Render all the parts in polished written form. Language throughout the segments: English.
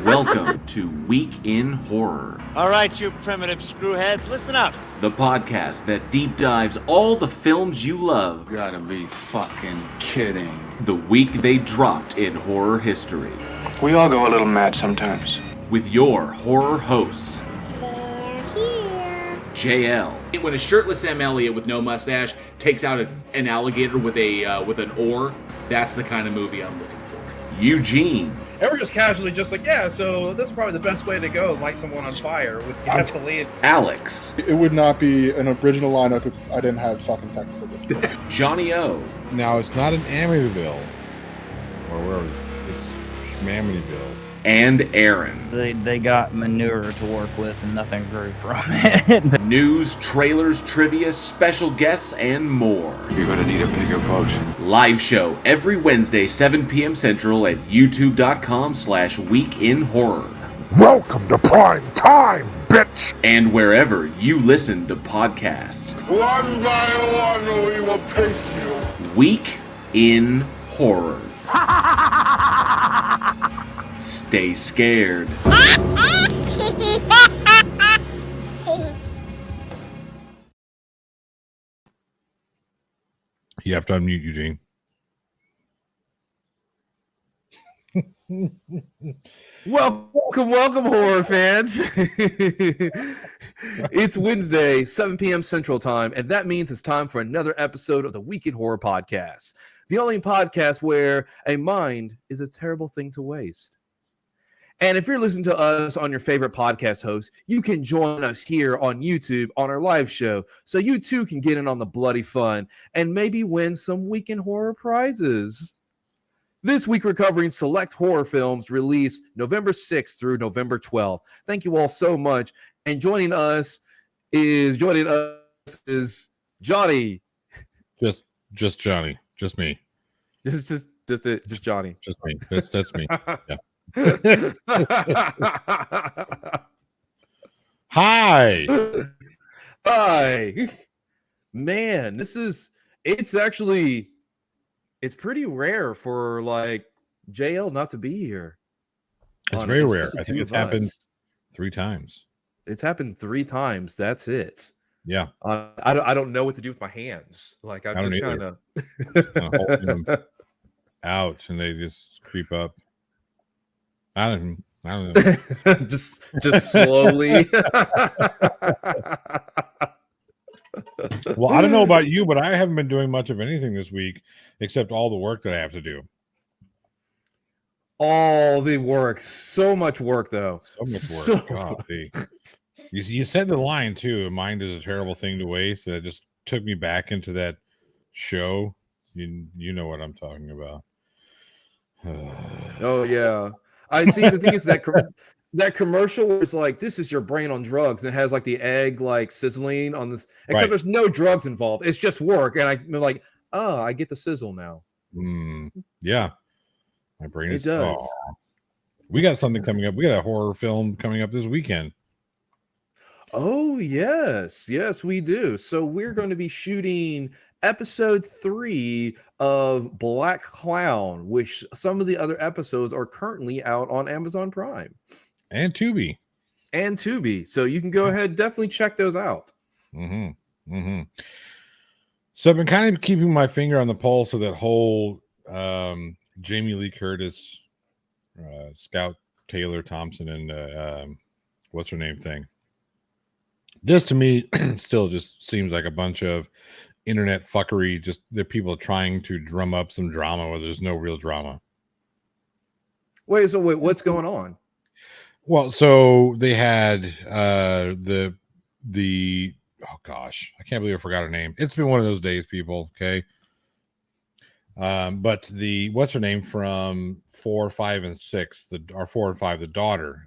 Welcome to Week in Horror. All right, you primitive screwheads, listen up. The podcast that deep dives all the films you love. You gotta be fucking kidding. The week they dropped in horror history. We all go a little mad sometimes. With your horror hosts. JL. When a shirtless Sam Elliott with no mustache takes out an alligator with an oar, that's the kind of movie I'm looking for. Eugene. And we're just casually just like, yeah, so that's probably the best way to go, light someone on fire. That's the lead. Alex. It would not be an original lineup if I didn't have fucking technical difficulty. Johnny O. Now, it's not an Amityville, or wherever, it's Amityville. And Aaron. They got manure to work with and nothing grew from it. News, trailers, trivia, special guests, and more. You're gonna need a bigger boat. Live show every Wednesday, 7 p.m. Central at youtube.com/weekinhorror. Welcome to prime time, bitch! And wherever you listen to podcasts. One by one, we will take you. Week in Horror. Stay scared. You have to unmute, Eugene. Welcome, horror fans. It's Wednesday, 7 p.m. Central Time, and that means it's time for another episode of the Week in Horror podcast. The only podcast where a mind is a terrible thing to waste. And if you're listening to us on your favorite podcast host, you can join us here on YouTube on our live show, so you too can get in on the bloody fun and maybe win some Week in Horror prizes. This week, we're covering select horror films released November 6th through November 12th. Thank you all so much. And joining us is Johnny. Just Johnny. Just me. Just Johnny. Just me. That's me. Yeah. Hi. Man, it's pretty rare for like JL not to be here. It's very rare. I think it's happened 3 times. It's happened 3 times. That's it. Yeah. I don't know what to do with my hands. Like I'm just kind of holding them out and they just creep up. I don't know. just slowly. Well, I don't know about you, but I haven't been doing much of anything this week except all the work that I have to do. All the work. So much work, though. So much work. You said the line, too. Mind is a terrible thing to waste. That just took me back into that show. You know what I'm talking about. Oh, yeah. I see. The thing is that commercial where it's like, this is your brain on drugs, and it has like the egg like sizzling on this, except There's no drugs involved. It's just work, and I'm like, I get the sizzle now. Yeah, my brain is. It does. We got something coming up. We got a horror film coming up this weekend. Oh yes, we do. So we're going to be shooting episode 3 of Black Clown, which some of the other episodes are currently out on Amazon Prime and Tubi. So you can go ahead, definitely check those out. So I've been kind of keeping my finger on the pulse of that whole Jamie Lee Curtis, Scout Taylor Thompson, and what's her name thing. This to me still just seems like a bunch of internet fuckery, just the people trying to drum up some drama where there's no real drama. Wait, what's going on? Well, so they had the oh gosh, I can't believe I forgot her name. It's been one of those days, people. Okay. But what's her name from 4, 5, and 6, or 4 and 5, the daughter.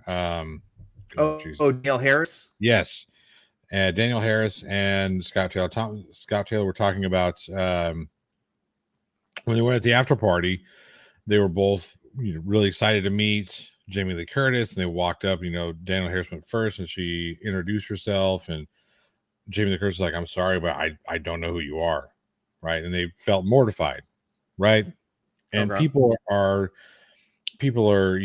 Danielle Harris. Yes. Danielle Harris and Scott Taylor. Scott Taylor were talking about when they went at the after party. They were both really excited to meet Jamie Lee Curtis, and they walked up. Danielle Harris went first, and she introduced herself. And Jamie Lee Curtis was like, "I'm sorry, but I don't know who you are," right? And they felt mortified, right? And people are people are,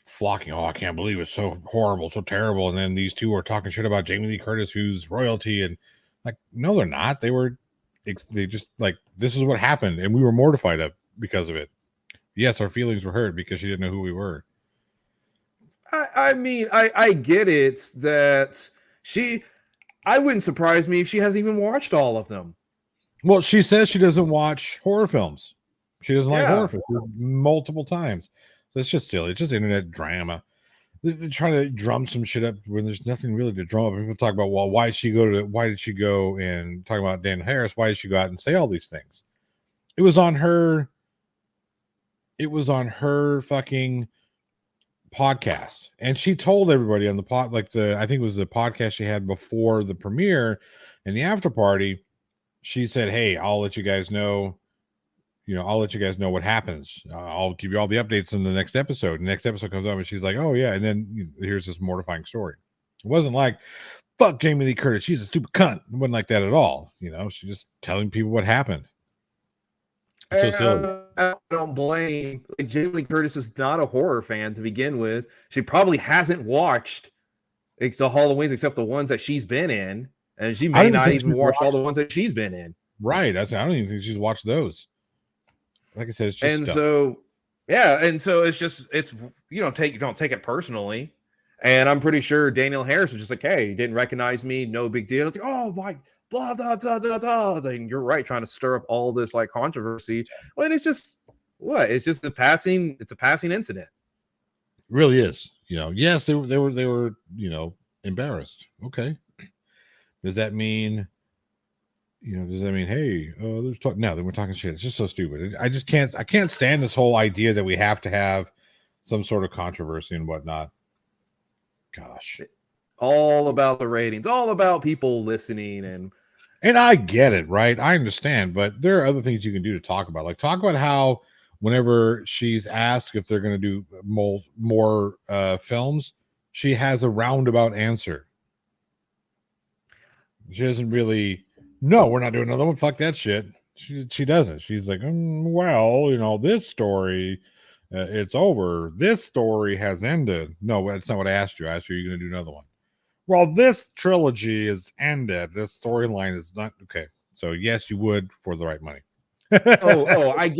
flocking. Oh, I can't believe it's so horrible, so terrible. And then these two are talking shit about Jamie Lee Curtis, who's royalty. And like, no, they're not. They just like, this is what happened. And we were mortified because of it. Yes, our feelings were hurt because she didn't know who we were. I mean, I get it that I wouldn't surprise me if she hasn't even watched all of them. Well, she says she doesn't watch horror films. She doesn't like horror films multiple times. So it's just silly. It's just internet drama. They're trying to drum some shit up when there's nothing really to drum up. People talk about, well, why did she go and talk about Daniel Harris? Why did she go out and say all these things? It was on her fucking podcast. And she told everybody on the I think it was the podcast she had before the premiere and the after party. She said, hey, I'll let you guys know. I'll let you guys know what happens. I'll give you all the updates in the next episode. The next episode comes up and she's like, oh, yeah. And then here's this mortifying story. It wasn't like, fuck Jamie Lee Curtis. She's a stupid cunt. It wasn't like that at all. She's just telling people what happened. It's so silly. I don't blame. Jamie Lee Curtis is not a horror fan to begin with. She probably hasn't watched the Halloween except the ones that she's been in. And she may not even watch all the ones that she's been in. Right. I don't even think she's watched those. Like I said, it's just stuff. So you don't take it personally. And I'm pretty sure Daniel Harris was just like, hey, you didn't recognize me, no big deal. It's like, oh my blah blah blah blah blah. Then you're right, trying to stir up all this like controversy. Well, it's just it's just a passing incident. It really is. Yes, they were embarrassed. Okay. Does that mean hey, there's talk? No, they were talking shit. It's just so stupid. I can't stand this whole idea that we have to have some sort of controversy and whatnot. Gosh, all about the ratings, all about people listening, and I get it, right? I understand, but there are other things you can do to talk about. Like talk about how whenever she's asked if they're going to do more films, she has a roundabout answer. She doesn't really. No, we're not doing another one. Fuck that shit. She doesn't. She's like, well, this story, it's over. This story has ended. No, that's not what I asked you. I asked you, are you going to do another one? Well, this trilogy is ended. This storyline is not okay. So yes, you would for the right money. I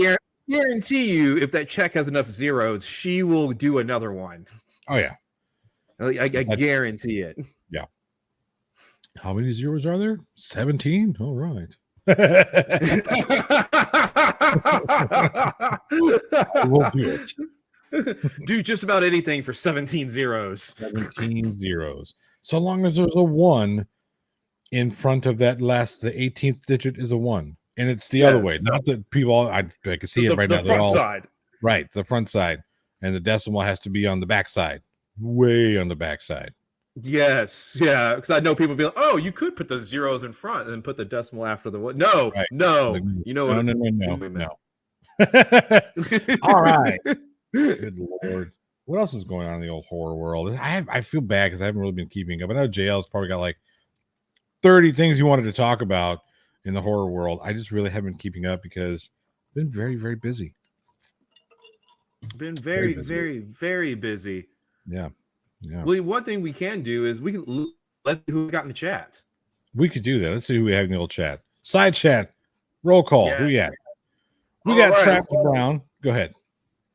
guarantee you, if that check has enough zeros, she will do another one. Oh yeah, I guarantee it. Yeah. How many zeros are there? 17? All right. I will do it. Do just about anything for 17 zeros. 17 zeros. So long as there's a 1 in front of that the 18th digit is a 1. And it's the other way. Not that people, I can see it right now. The front side. Right, the front side. And the decimal has to be on the back side. Way on the back side. Yes, yeah, because I know people be like, "Oh, you could put the zeros in front and then put the decimal after the one." No, right. No, you know what? No. All right. Good Lord, what else is going on in the old horror world? I feel bad because I haven't really been keeping up. I know JL's probably got like 30 things you wanted to talk about in the horror world. I just really haven't been keeping up because I've been very, very busy. Been very, very, very busy. Yeah. Yeah. Well, one thing we can do is we can let's see who we got in the chat. We could do that. Let's see who we have in the old chat. Side chat. Roll call. Yeah. Who you got? We got Travis Brown. Go ahead.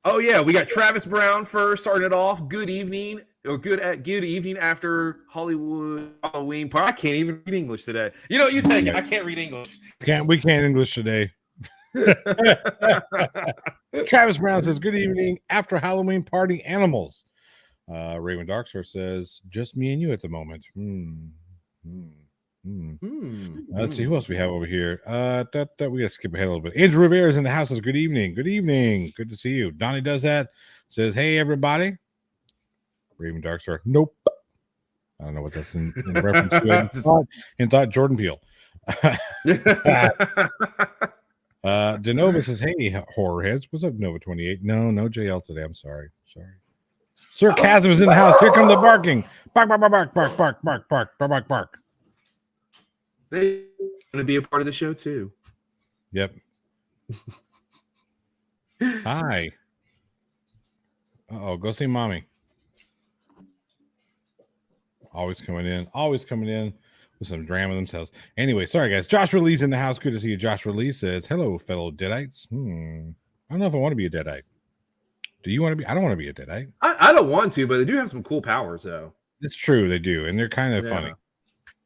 Oh yeah, we got Travis Brown first, starting it off. Good evening, or good evening after Halloween party. I can't even read English today. You take it. I can't read English. We can't English today. Travis Brown says, "Good evening after Halloween party animals." Raven Darkstar says, "Just me and you at the moment." Let's see who else we have over here. We gotta skip ahead a little bit. Andrew Rivera is in the house. Says, "Good evening. Good evening. Good to see you." Donnie does that. Says, "Hey everybody." Raven Darkstar, nope. I don't know what that's in reference to. And thought Jordan Peele. Denova says, "Hey horror heads, what's up, Nova 28?" No JL today. I'm sorry. Sarcasm is in the house. Here come the barking. Bark, bark, bark, bark, bark, bark, bark, bark, bark, bark. They're going to be a part of the show too. Yep. Hi. Go see mommy. Always coming in with some drama themselves. Anyway, sorry guys. Joshua Lee's in the house. Good to see you. Joshua Lee says, hello, fellow Deadites. I don't know if I want to be a Deadite. Do you want to be? I don't want to be a Deadite. I don't want to, but they do have some cool powers, though. It's true, they do, and they're kind of funny.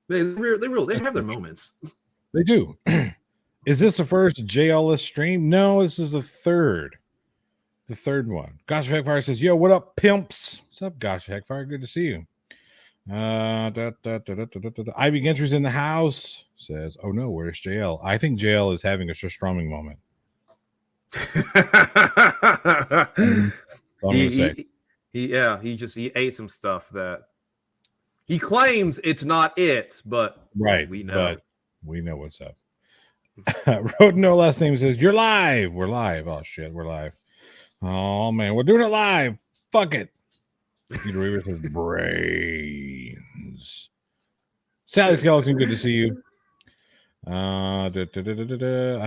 They have their moments. They do. Is this the first JLS stream? No, this is the third. The third one. Gosh Heckfire says, yo, what up, pimps? What's up, Gosh Heckfire? Good to see you. Ivy Gentry's in the house. Says, oh no, where's JL? I think JL is having a Strumming moment. He ate some stuff that he claims it's not it, but we know. But we know what's up. Wrote no last name says, you're live. We're live. Oh shit, we're live. Oh man, we're doing it live. Fuck it. Peter Weaver says brains. Sally Skeleton, good to see you. I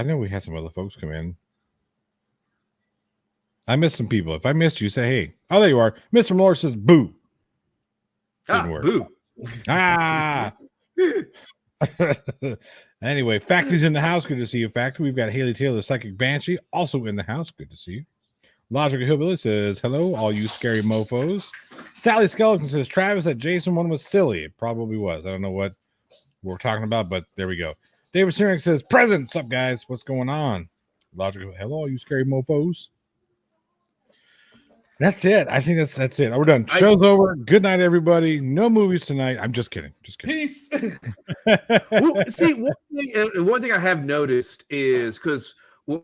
know we had some other folks come in. I missed some people. If I missed you, say hey. Oh, there you are. Mr. Moore says boo. Didn't work. Boo. Anyway, Factory's in the house. Good to see you, Factory. We've got Haley Taylor, Psychic Banshee, also in the house. Good to see you. Logical Hillbilly says, hello, all you scary mofos. Sally Skeleton says, Travis, that Jason one was silly. It probably was. I don't know what we're talking about, but there we go. David Cyric says, present. What's up, guys? What's going on? Logical, hello, all you scary mofos. That's it. I think that's it. We're done. Show's over. Good night, everybody. No movies tonight. I'm just kidding. Peace. Well, see, one thing I have noticed is because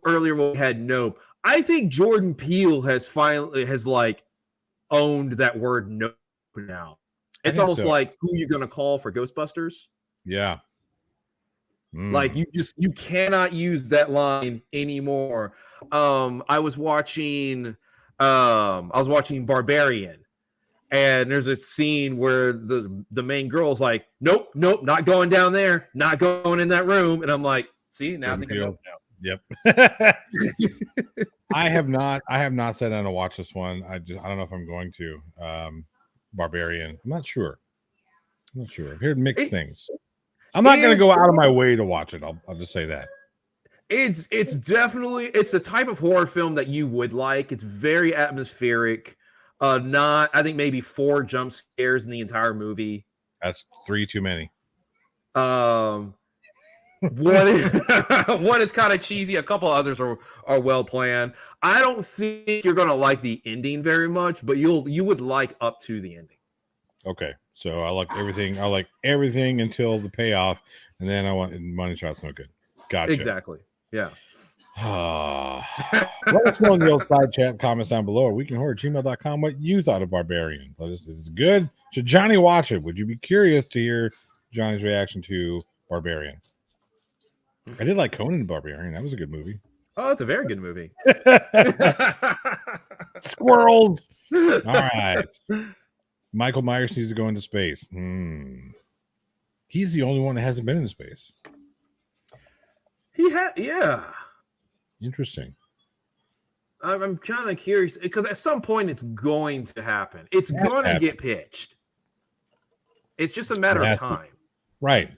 earlier we had nope. I think Jordan Peele has like owned that word nope now. It's almost like who you gonna call for Ghostbusters? Yeah. Like you cannot use that line anymore. I was watching Barbarian, and there's a scene where the main girl's like, nope, not going down there, not going in that room, and I'm like, see, now I think I know now. Yep. I have not sat down to watch this one. I don't know if I'm going to. Barbarian. I'm not sure. I've heard mixed things. I'm not going to go out of my way to watch it. I'll just say that. It's definitely the type of horror film that you would like. It's very atmospheric. I think maybe 4 jump scares in the entire movie. That's 3 too many. One is kind of cheesy. A couple others are well planned. I don't think you're gonna like the ending very much, but you would like up to the ending. Okay, so I like everything. I like everything until the payoff, and then I want money shots. No good. Gotcha. Exactly. Yeah. Let us know in the old side chat comments down below or weekinhorror@gmail.com what you thought of Barbarian. Let us, is it good? Should Johnny watch it? Would you be curious to hear Johnny's reaction to Barbarian? I did like Conan the Barbarian. That was a good movie. Oh, it's a very good movie. Squirrels. All right. Michael Myers needs to go into space. He's the only one that hasn't been in space. Yeah. Interesting. I'm kind of curious because at some point it's going to happen. It's going to get pitched. It's just a matter of time. Right.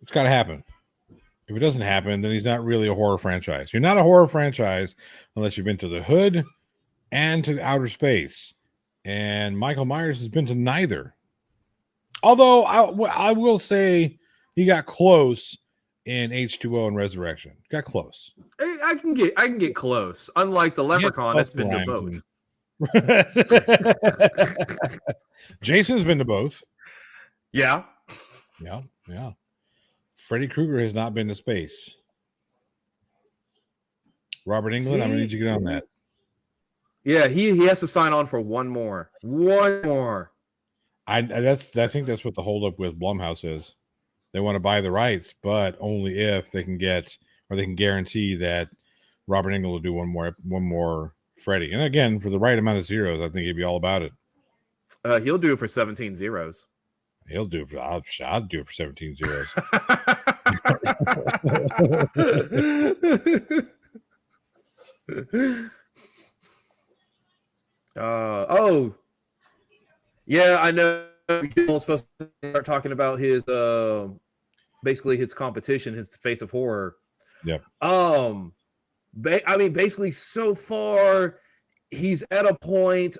It's got to happen. If it doesn't happen, then he's not really a horror franchise. You're not a horror franchise unless you've been to the hood and to outer space. And Michael Myers has been to neither. Although I will say he got close in H2O and Resurrection. Got close. I can get close. Unlike the Leprechaun that's been to both. Jason's been to both. Yeah. Freddy Krueger has not been to space. Robert Englund, I'm gonna need you to get on that. Yeah, he has to sign on for one more. I think that's what the holdup with Blumhouse is. They want to buy the rights, but only if they can guarantee that Robert Englund will do one more Freddy. And again, for the right amount of zeros, I think he'd be all about it. He'll do it for 17 zeros. He'll do it. I'll do it for 17 zeros. Yeah, I know. You're supposed to start talking about his basically his competition, his Face of Horror. Yep. I mean, basically, so far, he's at a point.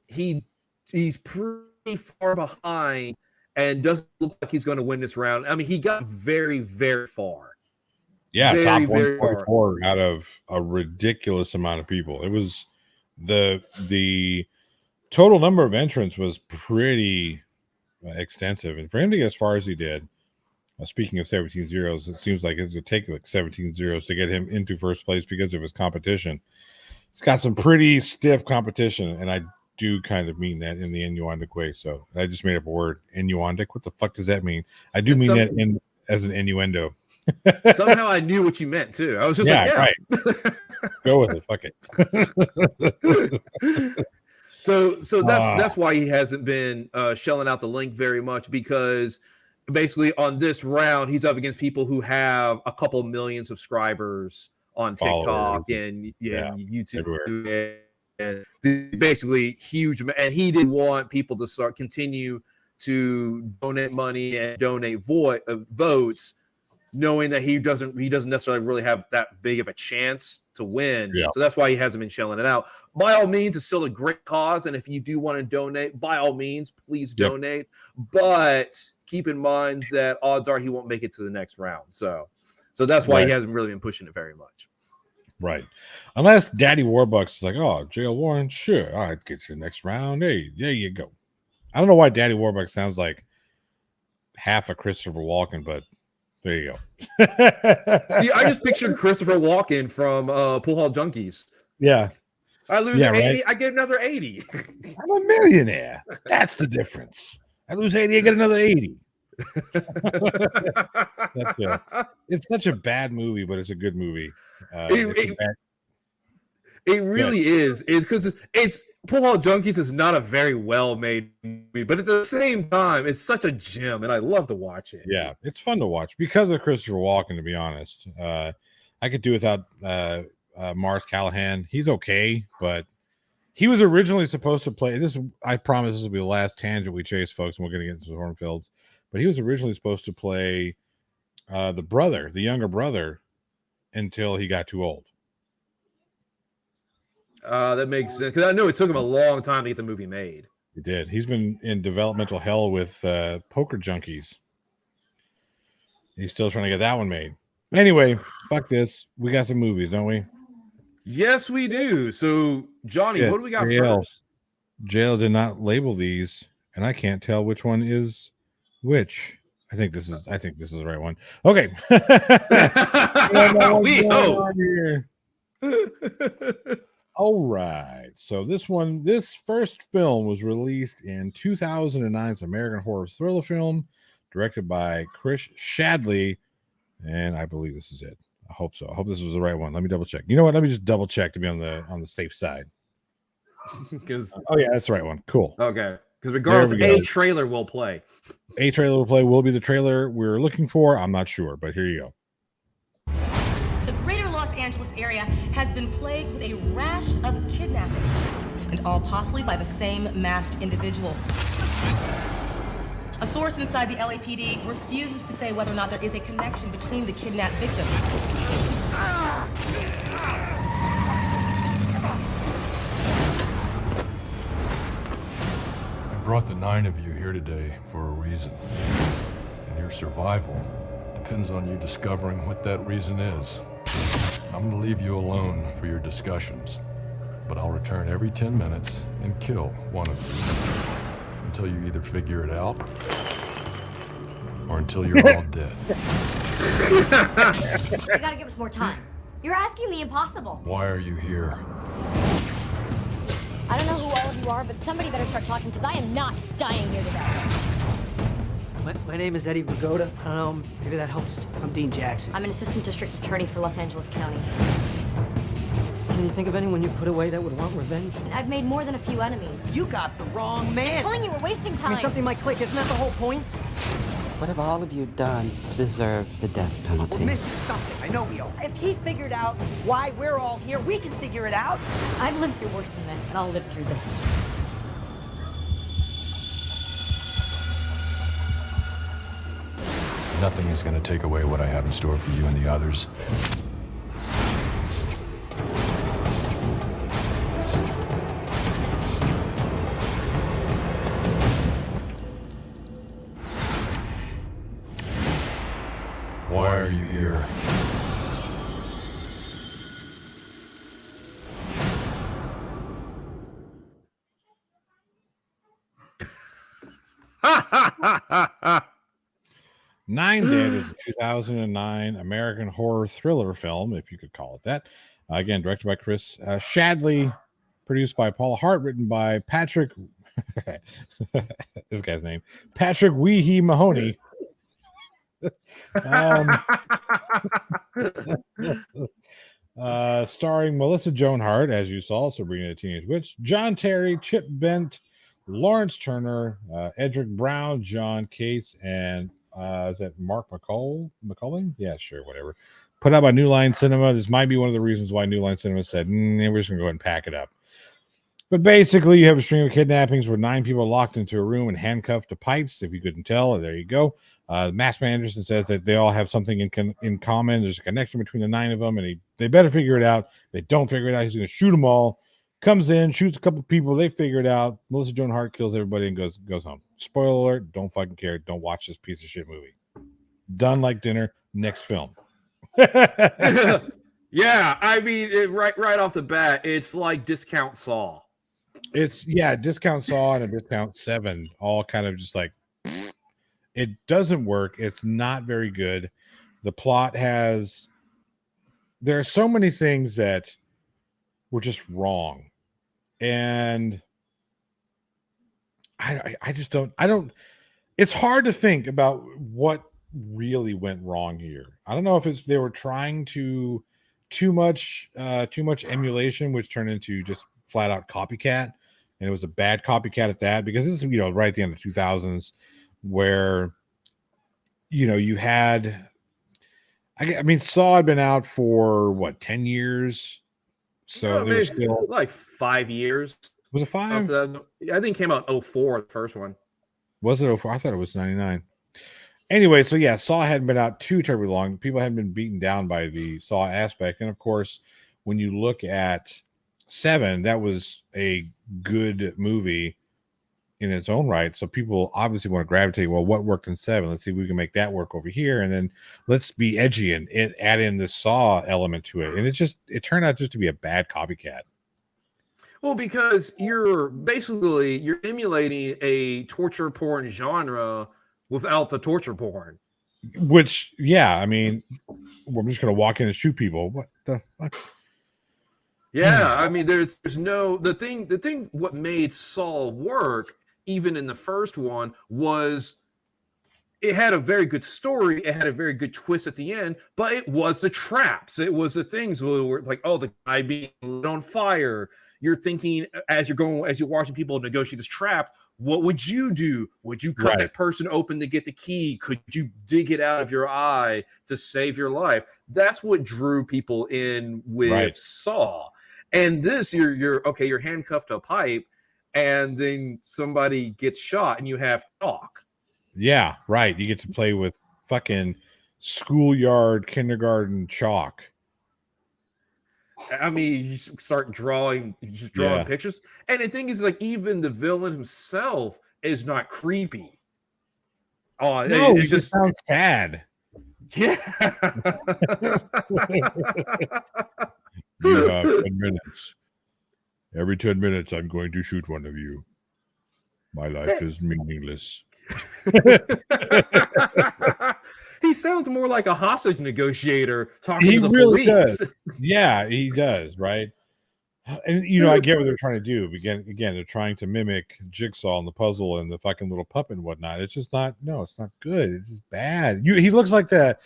He's pretty far behind, and doesn't look like he's going to win this round. I mean, he got very, very far. Yeah, very, top very 144 out of a ridiculous amount of people. It was the total number of entrants was pretty extensive, and for him to get as far as he did. Speaking of 17 zeros, it seems like it's going to take like 17 zeros to get him into first place because of his competition. He's got some pretty stiff competition, and I do kind of mean that in the innuendic way. So I just made up a word, innuendic. What the fuck does that mean? I do mean that as an innuendo. Somehow I knew what you meant too. I was just right. Go with it. Fuck it. So that's why he hasn't been shelling out the link very much, because basically on this round he's up against people who have a couple million subscribers on TikTok and YouTube and basically huge, and he didn't want people to continue to donate money and donate votes, knowing that he doesn't necessarily really have that big of a chance to win. So that's why he hasn't been shelling it out. By all means, it's still a great cause, and if you do want to donate, by all means, please donate. But keep in mind that odds are he won't make it to the next round. So that's why he hasn't really been pushing it very much. Right. Unless Daddy Warbucks is like, oh, Jail Warren, sure. All right, get to the next round. Hey, there you go. I don't know why Daddy Warbucks sounds like half a Christopher Walken, but there you go. See, I just pictured Christopher Walken from Pool Hall Junkies. Yeah. I lose 80, I get another 80. I'm a millionaire. That's the difference. I lose 80, I get another 80. It's such a bad movie, but it's a good movie. It really is. It's because it's Pool Hall Junkies is not a very well-made movie, but at the same time, it's such a gem, and I love to watch it. Yeah, it's fun to watch because of Christopher Walken, to be honest. I could do without Mars Callahan. He's okay, but he was originally supposed to play this. I promise this will be the last tangent we chase, folks, and we're going to get into the Hornfields. But he was originally supposed to play the younger brother, until he got too old. That makes sense, because I know it took him a long time to get the movie made. He did. He's been in developmental hell with Poker Junkies. He's still trying to get that one made. Anyway, fuck this. We got some movies, don't we? Yes, we do. So, Johnny, what do we got first? Jail did not label these, and I can't tell which one is which. I think this is the right one. Okay. We hope. All right. So this first film was released in 2009. It's an American horror thriller film directed by Chris Shadley. And I believe this is it. I hope so. I hope this was the right one. Let me double check. You know what? Let me just double check to be on the safe side. Because that's the right one. Cool. Okay. Because regardless, a trailer will play. A trailer will play will be the trailer we're looking for. I'm not sure, but here you go. The greater Los Angeles area has been plagued with a rash of kidnappings, and all possibly by the same masked individual. A source inside the LAPD refuses to say whether or not there is a connection between the kidnapped victims. I brought the 9 of you here today for a reason. And your survival depends on you discovering what that reason is. I'm gonna leave you alone for your discussions, but I'll return every 10 minutes and kill one of you until you either figure it out or until you're all dead. You gotta give us more time. You're asking the impossible. Why are you here? I don't know who all of you are, but somebody better start talking, because I am not dying here today. My name is Eddie Vergoda. I don't know, maybe that helps. I'm Dean Jackson. I'm an assistant district attorney for Los Angeles County. Can you think of anyone you put away that would want revenge? I've made more than a few enemies. You got the wrong man. I'm telling you, we're wasting time. I mean, something might click. Isn't that the whole point? What have all of you done to deserve the death penalty? We're missing something. I know we are. If he figured out why we're all here, we can figure it out. I've lived through worse than this, and I'll live through this. Nothing is going to take away what I have in store for you and the others. Why are you here? Nine Dead is a 2009 American horror thriller film, if you could call it that. Again, directed by Chris Shadley, produced by Paula Hart, written by Patrick. This guy's name, Patrick Weehy Mahoney. Starring Melissa Joan Hart, as you saw, Sabrina the Teenage Witch, John Terry, Chip Bent, Lawrence Turner, Edric Brown, John Cates, and is that Mark McCulling? Yeah, sure, whatever. Put out by New Line Cinema. This might be one of the reasons why New Line Cinema said, we're just going to go ahead and pack it up. But basically, you have a string of kidnappings where 9 people are locked into a room and handcuffed to pipes. If you couldn't tell, there you go. Maskman Anderson says that they all have something in common. There's a connection between the 9 of them, and they better figure it out. If they don't figure it out, he's going to shoot them all. Comes in, shoots a couple people. They figure it out. Melissa Joan Hart kills everybody and goes home. Spoiler alert, don't fucking care. Don't watch this piece of shit movie. Done like dinner. Next film. Yeah, I mean, right off the bat, it's like Discount Saw. It's Discount Saw and a Discount 7, all kind of just like, it doesn't work. It's not very good. The plot there are so many things that were just wrong. And I just don't, it's hard to think about what really went wrong here. I don't know if they were trying too much emulation, which turned into just flat out copycat. And it was a bad copycat at that, because this is, right at the end of 2000s where, you had, I mean, Saw had been out for what, 10 years? So there's still like 5 years. Was it 5? I think it came out 2004, the first one. Was it 2004? I thought it was 99. Anyway, so yeah, Saw hadn't been out too terribly long. People hadn't been beaten down by the Saw aspect. And of course, when you look at 7, that was a good movie in its own right. So people obviously want to gravitate, well, what worked in 7? Let's see if we can make that work over here. And then let's be edgy and add in the Saw element to it. And it turned out just to be a bad copycat. Well, because you're emulating a torture porn genre without the torture porn. Which, yeah, I mean, we're just going to walk in and shoot people. What the fuck? Yeah, I mean, there's no, the thing what made Saw work, even in the first one, was it had a very good story. It had a very good twist at the end, but it was the traps. It was the things where we're like, oh, the guy being lit on fire. You're thinking as you're watching people negotiate this trap, what would you do? Would you cut that person open to get the key? Could you dig it out of your eye to save your life? That's what drew people in with Saw. And this, you're handcuffed to a pipe, and then somebody gets shot, and you have talk. Yeah, right. You get to play with fucking schoolyard, kindergarten chalk. I mean, you start drawing pictures. And the thing is, like, even the villain himself is not creepy. Oh, no, it just sounds sad. Yeah. You have 10 minutes. Every 10 minutes, I'm going to shoot one of you. My life is meaningless. He sounds more like a hostage negotiator talking to the really police. Does. Yeah, he does, right? And, I get what they're trying to do. Again, they're trying to mimic Jigsaw and the puzzle and the fucking little puppet and whatnot. It's just not, it's not good. It's just bad. He looks like that.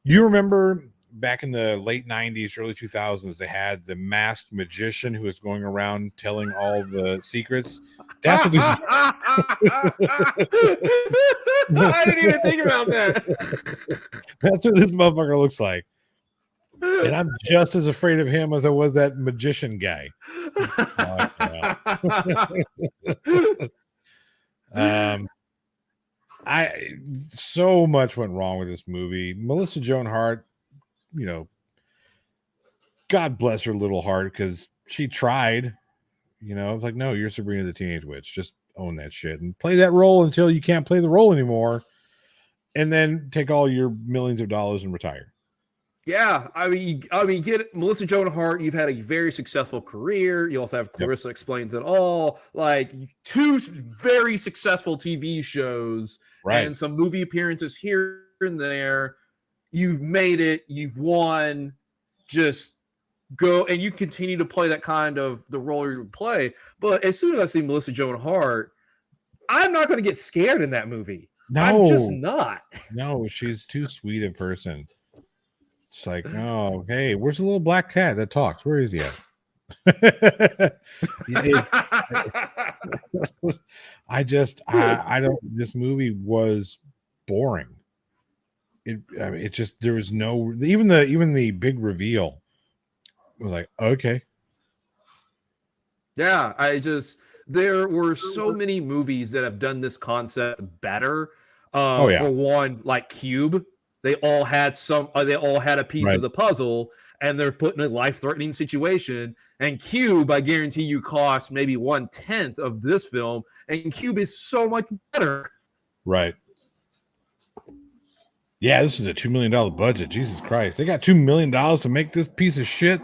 You remember back in the late 90s, early 2000s, they had the masked magician who was going around telling all the secrets. That's what this I didn't even think about that. That's what this motherfucker looks like. And I'm just as afraid of him as I was that magician guy. So much went wrong with this movie. Melissa Joan Hart, you know, God bless her little heart, because she tried. You know, it's like, no, you're Sabrina the Teenage Witch. Just own that shit and play that role until you can't play the role anymore, and then take all your millions of dollars and retire. Yeah, I mean, get it. Melissa Joan Hart, you've had a very successful career. You also have Clarissa Explains It All, like 2 very successful TV shows, right, and some movie appearances here and there. You've made it. You've won. Just go, and you continue to play that kind of the role you play. But as soon as I see Melissa Joan Hart, I'm not going to get scared in that movie. No, I'm just not. No, she's too sweet in person. It's like, oh, hey, where's the little black cat that talks? Where is he at? I don't. This movie was boring. It just, there was no, even the big reveal was like, okay. Yeah, there were so many movies that have done this concept better. For one, like Cube, they all had a piece of the puzzle, and they're put in a life-threatening situation. And Cube, I guarantee you, cost maybe 1/10 of this film, and Cube is so much better. Right. Yeah, this is a $2 million budget. Jesus Christ, they got $2 million to make this piece of shit.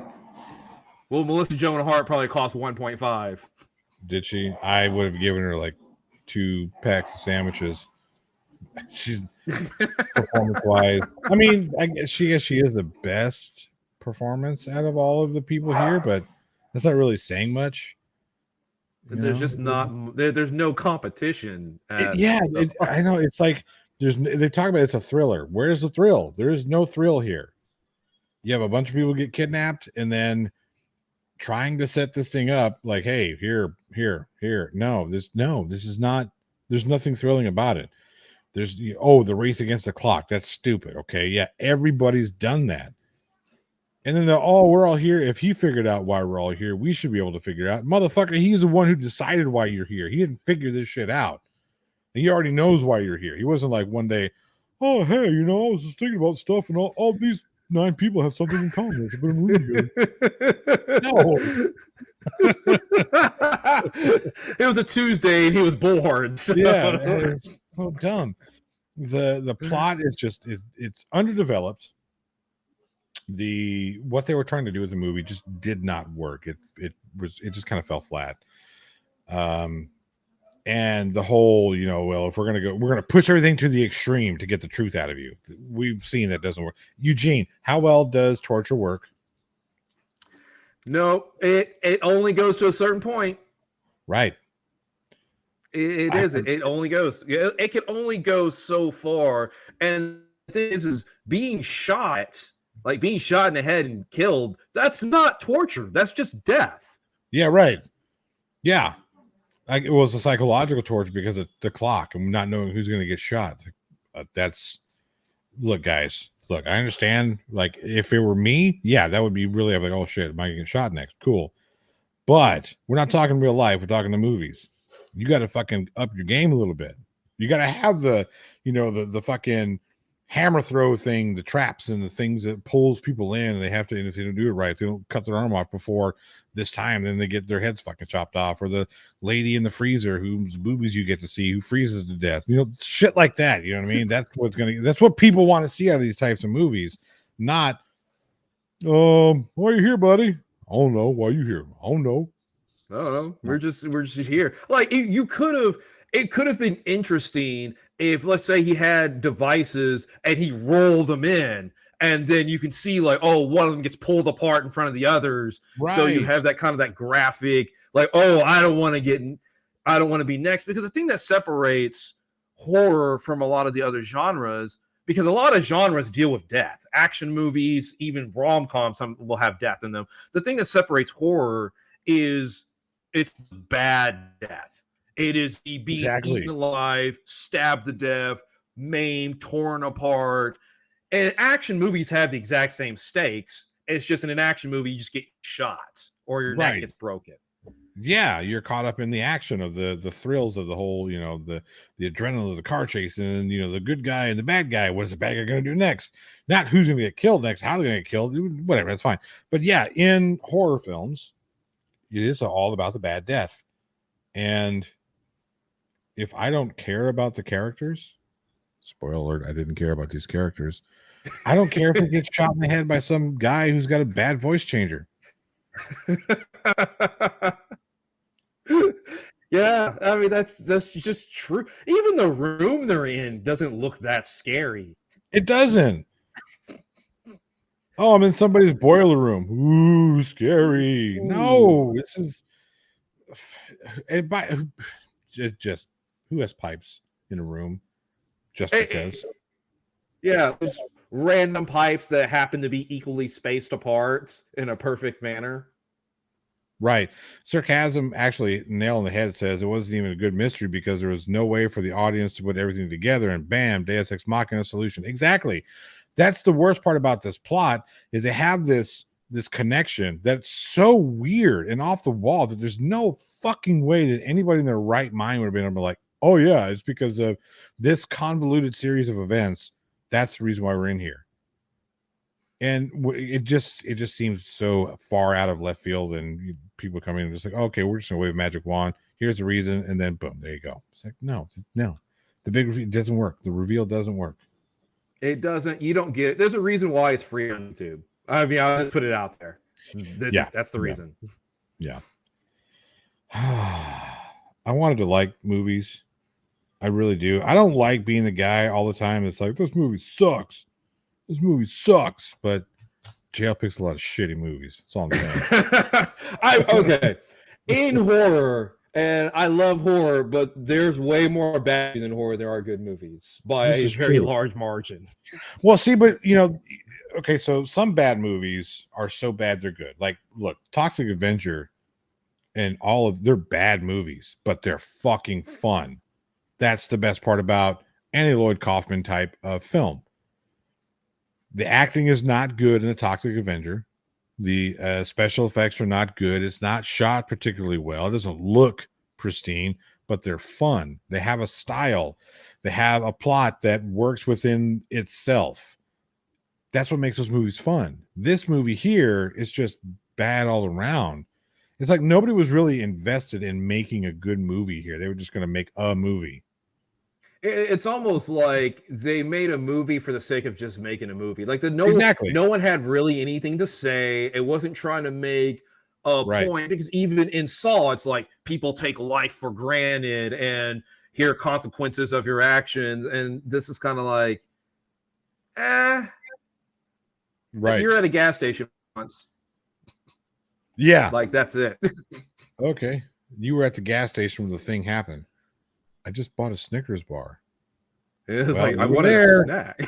Well, Melissa Joan Hart probably cost 1.5. Did she? I would have given her like 2 packs of sandwiches. She's performance wise. I mean, I guess she is the best performance out of all of the people here, but that's not really saying much. There's just not. There's no competition. I know. It's like they talk about it's a thriller. Where's the thrill? There is no thrill here. You have a bunch of people get kidnapped, and then trying to set this thing up like, hey, here. No, this is not. There's nothing thrilling about it. There's the race against the clock. That's stupid. Okay, yeah, everybody's done that. And then we're all here. If he figured out why we're all here, we should be able to figure it out. Motherfucker, he's the one who decided why you're here. He didn't figure this shit out. And he already knows why you're here. He wasn't like one day, oh, hey, I was just thinking about stuff, and all these 9 people have something in common. It's been really good. No. It was a Tuesday, and he was bored. So. Yeah, it's so dumb. The plot is just it's underdeveloped. What they were trying to do as a movie just did not work. It just kind of fell flat. And the whole, if we're gonna push everything to the extreme to get the truth out of you. We've seen that doesn't work. Eugene, how well does torture work? No, it only goes to a certain point. Right. It only goes. It can only go so far. And the thing is being shot in the head and killed. That's not torture. That's just death. Yeah. Right. Yeah. It was a psychological torture because of the clock and not knowing who's going to get shot. Look, guys. Look, I understand. Like, if it were me, yeah, that would be really. I'm like, oh shit, am I going to get shot next? Cool. But we're not talking real life. We're talking the movies. You got to fucking up your game a little bit. You got to have the fucking hammer throw thing, the traps and the things that pulls people in, and they have to, and if they don't do it right, they don't cut their arm off before this time, then they get their heads fucking chopped off. Or the lady in the freezer whose boobies you get to see who freezes to death, shit like that. You know what I mean? That's what people want to see out of these types of movies. Not why are you here, buddy? I don't know. Why are you here? I don't know. I don't know. We're just here. Like, it could have been interesting if, let's say, he had devices and he rolled them in, and then you can see like, one of them gets pulled apart in front of the others. Right. So you have that kind of that graphic, like, I don't want to be next. Because the thing that separates horror from a lot of the other genres because a lot of genres deal with death. Action movies, even rom-coms, some will have death in them. The thing that separates horror is it's bad death. It is being eaten alive, stabbed to death, maimed, torn apart. And action movies have the exact same stakes. It's just in an action movie, you just get shot or your neck gets broken. Yeah, you're caught up in the action of the thrills of the whole, you know, the adrenaline of the car chase, and you know, the good guy and the bad guy. What is the bad guy going to do next? Not who's going to get killed next, how they're going to get killed, whatever. That's fine. But yeah, in horror films, it is all about the bad death. And if I don't care about the characters, spoiler alert, I didn't care about these characters. I don't care if it gets shot in the head by some guy who's got a bad voice changer. Yeah, I mean that's just true. Even the room they're in doesn't look that scary. It doesn't. Oh, I'm in somebody's boiler room. Ooh, scary. Ooh. No, this is just who has pipes in a room just because. Yeah, there's random pipes that happen to be equally spaced apart in a perfect manner. Right. Sarcasm actually nail on the head says it wasn't even a good mystery because there was no way for the audience to put everything together, and bam, Deus Ex Machina solution. Exactly. That's the worst part about this plot is they have this connection that's so weird and off the wall that there's no fucking way that anybody in their right mind would have been able to be like, oh yeah, it's because of this convoluted series of events. That's the reason why we're in here. And it just seems so far out of left field, and people come in and just like, okay, we're just gonna wave a magic wand. Here's the reason, and then boom, there you go. It's like no. The big reveal doesn't work. The reveal doesn't work. It doesn't. You don't get it. There's a reason why it's free on YouTube. I mean, I'll just put it out there. That's the reason. Yeah. I wanted to like movies. I really do. I don't like being the guy all the time that's like, this movie sucks. This movie sucks. But JL picks a lot of shitty movies. That's all I'm saying. Okay. In horror, and I love horror, but there's way more bad than horror there are good movies by a very large margin. Well, see, but you know, okay, so some bad movies are so bad they're good. Like, look, Toxic Avenger and all of they're bad movies, but they're fucking fun. That's the best part about any Lloyd Kaufman type of film. The acting is not good in a Toxic Avenger. The special effects are not good. It's not shot particularly well. It doesn't look pristine, but they're fun. They have a style. They have a plot that works within itself. That's what makes those movies fun. This movie here is just bad all around. It's like nobody was really invested in making a good movie here. They were just going to make a movie. It's almost like they made a movie for the sake of just making a movie. Like no one had really anything to say. It wasn't trying to make a point, because even in Saw, it's like people take life for granted and here are consequences of your actions. And this is kind of like, right. You're at a gas station once. Yeah. Like that's it. Okay. You were at the gas station when the thing happened. I just bought a Snickers bar. It's like I wanted a snack.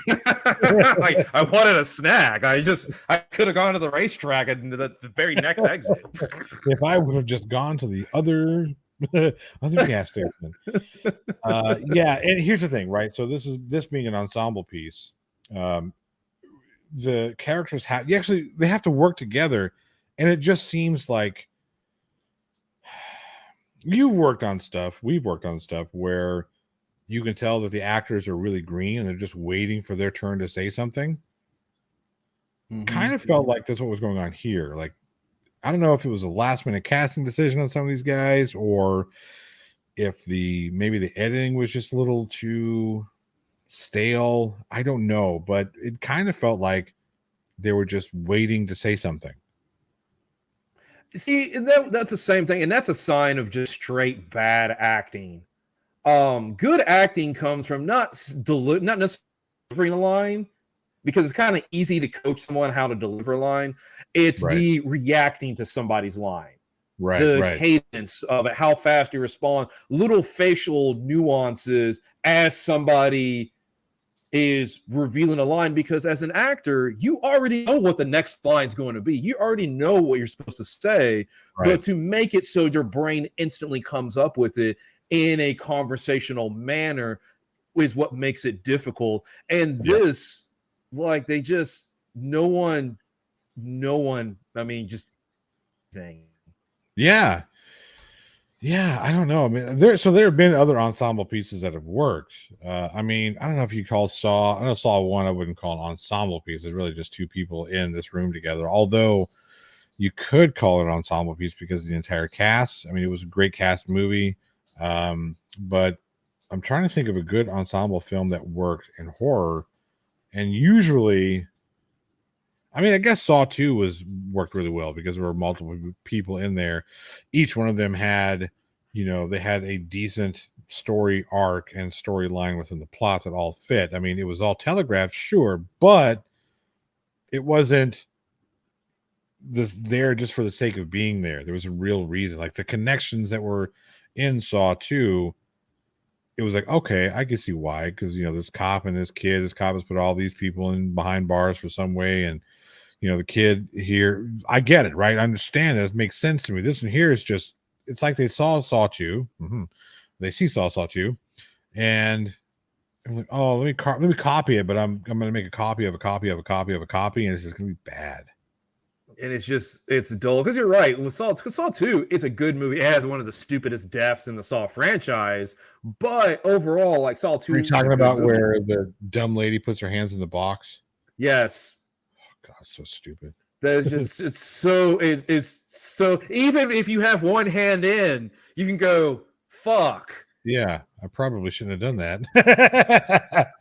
Like, I wanted a snack. I could have gone to the racetrack and the very next exit. If I would have just gone to the other gas station. Yeah, and here's the thing, right? So this being an ensemble piece, the characters they have to work together, and it just seems like we've worked on stuff where you can tell that the actors are really green and they're just waiting for their turn to say something. Mm-hmm. Kind of felt like that's what was going on here. Like, I don't know if it was a last minute casting decision on some of these guys, or if maybe the editing was just a little too stale. I don't know, but it kind of felt like they were just waiting to say something. See, that's the same thing, and that's a sign of just straight bad acting. Good acting comes from not necessarily delivering a line, because it's kind of easy to coach someone how to deliver a line. It's the reacting to somebody's line, the cadence of it, how fast you respond, little facial nuances as somebody is revealing a line, because as an actor, you already know what the next line's going to be. You already know what you're supposed to say, but to make it so your brain instantly comes up with it in a conversational manner is what makes it difficult. And this, like, they just, no one, I mean, just thing. Yeah. Yeah, I don't know. I mean, there have been other ensemble pieces that have worked. I mean, I don't know if you call Saw. I know Saw 1, I wouldn't call an ensemble piece. It's really just two people in this room together. Although you could call it an ensemble piece because of the entire cast. I mean, it was a great cast movie. But I'm trying to think of a good ensemble film that worked in horror. And usually, I mean, I guess Saw 2 worked really well because there were multiple people in there. Each one of them had, they had a decent story arc and storyline within the plot that all fit. I mean, it was all telegraphed, sure, but it wasn't there just for the sake of being there. There was a real reason. Like the connections that were in Saw 2, it was like, okay, I can see why. Because, this cop and this cop has put all these people in behind bars for some way. And, the kid here, I get it, right? I understand that. It makes sense to me. This one here is just, it's like they saw Saw 2. They see Saw 2. And I'm like, oh, let me copy it, but I'm going to make a copy of a copy of a copy of a copy. And it's just going to be bad. And it's dull. Because you're right. With Saw 2, it's a good movie. It has one of the stupidest deaths in the Saw franchise. But overall, like Saw 2. Are you talking about where the dumb lady puts her hands in the box? Yes. God, so stupid. That's just it's so even if you have one hand in, you can go fuck. Yeah, I probably shouldn't have done that.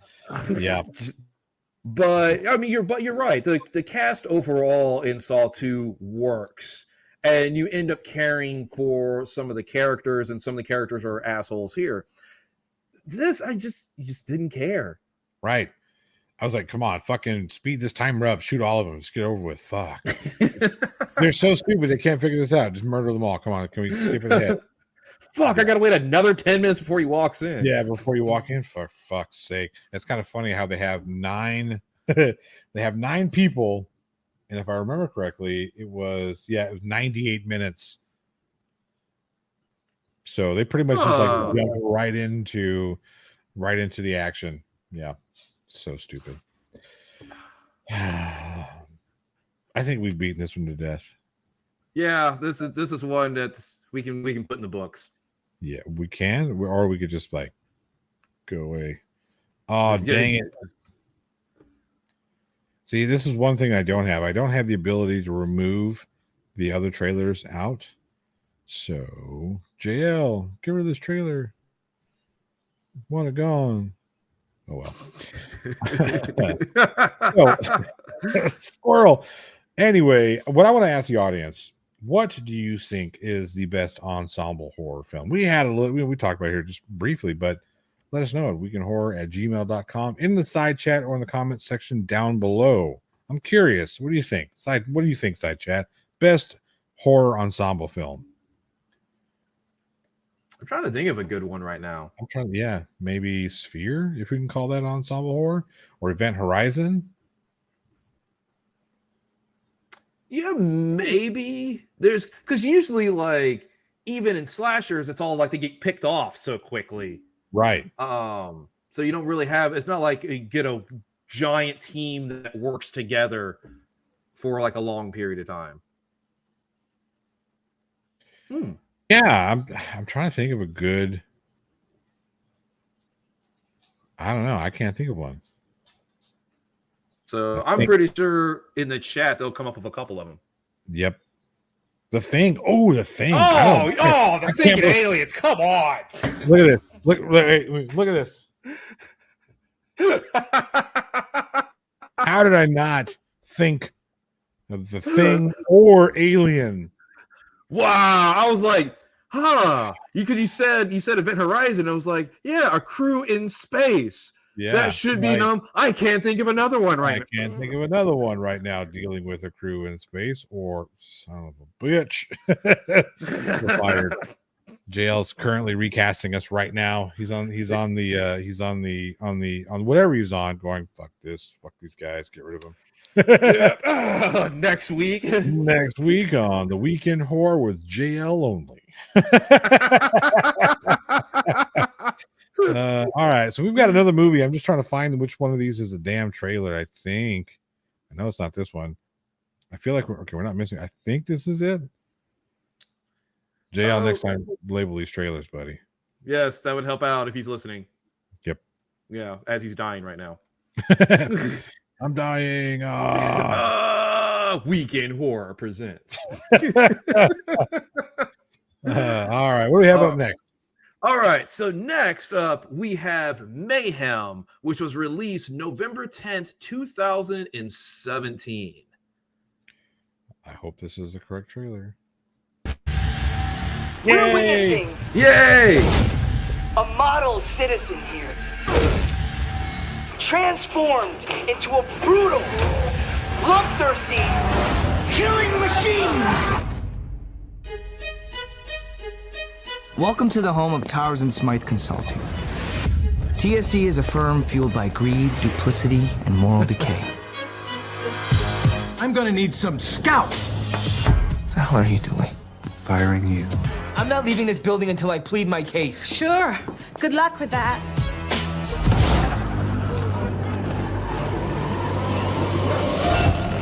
Yeah. But I mean you're right. The cast overall in Saw 2 works. And you end up caring for some of the characters, and some of the characters are assholes here. This you just didn't care. Right. I was like, come on, fucking speed this timer up, shoot all of them, just get over with. Fuck. They're so stupid, they can't figure this out. Just murder them all. Come on, can we skip it ahead? Fuck, I gotta wait another 10 minutes before he walks in. Yeah, before you walk in, for fuck's sake. It's kind of funny how they have 9 they have 9 people, and if I remember correctly, it was 98 minutes. So they pretty much just like jump right into the action. Yeah. So stupid. I think we've beaten this one to death. Yeah, this is one that we can put in the books. Yeah, we can, or we could just like go away. Oh, dang it. See, this is one thing I don't have. I don't have the ability to remove the other trailers out. So, JL, get rid of this trailer. Want it gone. Oh well. Squirrel. Anyway, what I want to ask the audience, what do you think is the best ensemble horror film? We had a little, we talked about it here just briefly, but let us know at weekinhorror@gmail.com in the side chat or in the comment section down below. I'm curious. What do you think? Side chat? Best horror ensemble film? I'm trying to think of a good one right now. Maybe Sphere, if we can call that ensemble horror, or Event Horizon. Yeah, maybe because usually, like, even in slashers, it's all like they get picked off so quickly, right? So you don't really have. It's not like you get a giant team that works together for like a long period of time. Yeah, I'm trying to think of a good. I don't know. I can't think of one. So I'm pretty sure in the chat they'll come up with a couple of them. Yep. The Thing. Oh, The Thing. The Thing and Aliens. Come on. Look at this. Look at this. How did I not think of The Thing or Alien? Wow. I was like, because you said Event Horizon. I was like, yeah, a crew in space. Yeah, that should be numb. I can't think of another one right now. I can't think of another one right now dealing with a crew in space, or son of a bitch. You're fired. JL's currently recasting us right now. He's on whatever he's on, going, fuck this, fuck these guys, get rid of them. Next week On the Weekend Horror with JL only. All right, so we've got another movie. I'm just trying to find which one of these is a damn trailer. I know it's not this one. I feel like we're not missing. I think this is it. JL, next time label these trailers, buddy. Yes, that would help out if he's listening. Yep. Yeah, as he's dying right now. I'm dying. Weekend Horror presents. All right, what do we have up next? All right, so next up we have Mayhem, which was released November 10th, 2017. I hope this is the correct trailer. We're witnessing Yay! a model citizen here, transformed into a brutal, bloodthirsty, killing machine. Welcome to the home of Towers and Smythe Consulting. TSC is a firm fueled by greed, duplicity, and moral decay. I'm gonna need some scouts. What the hell are you doing? Firing you. I'm not leaving this building until I plead my case. Sure. Good luck with that.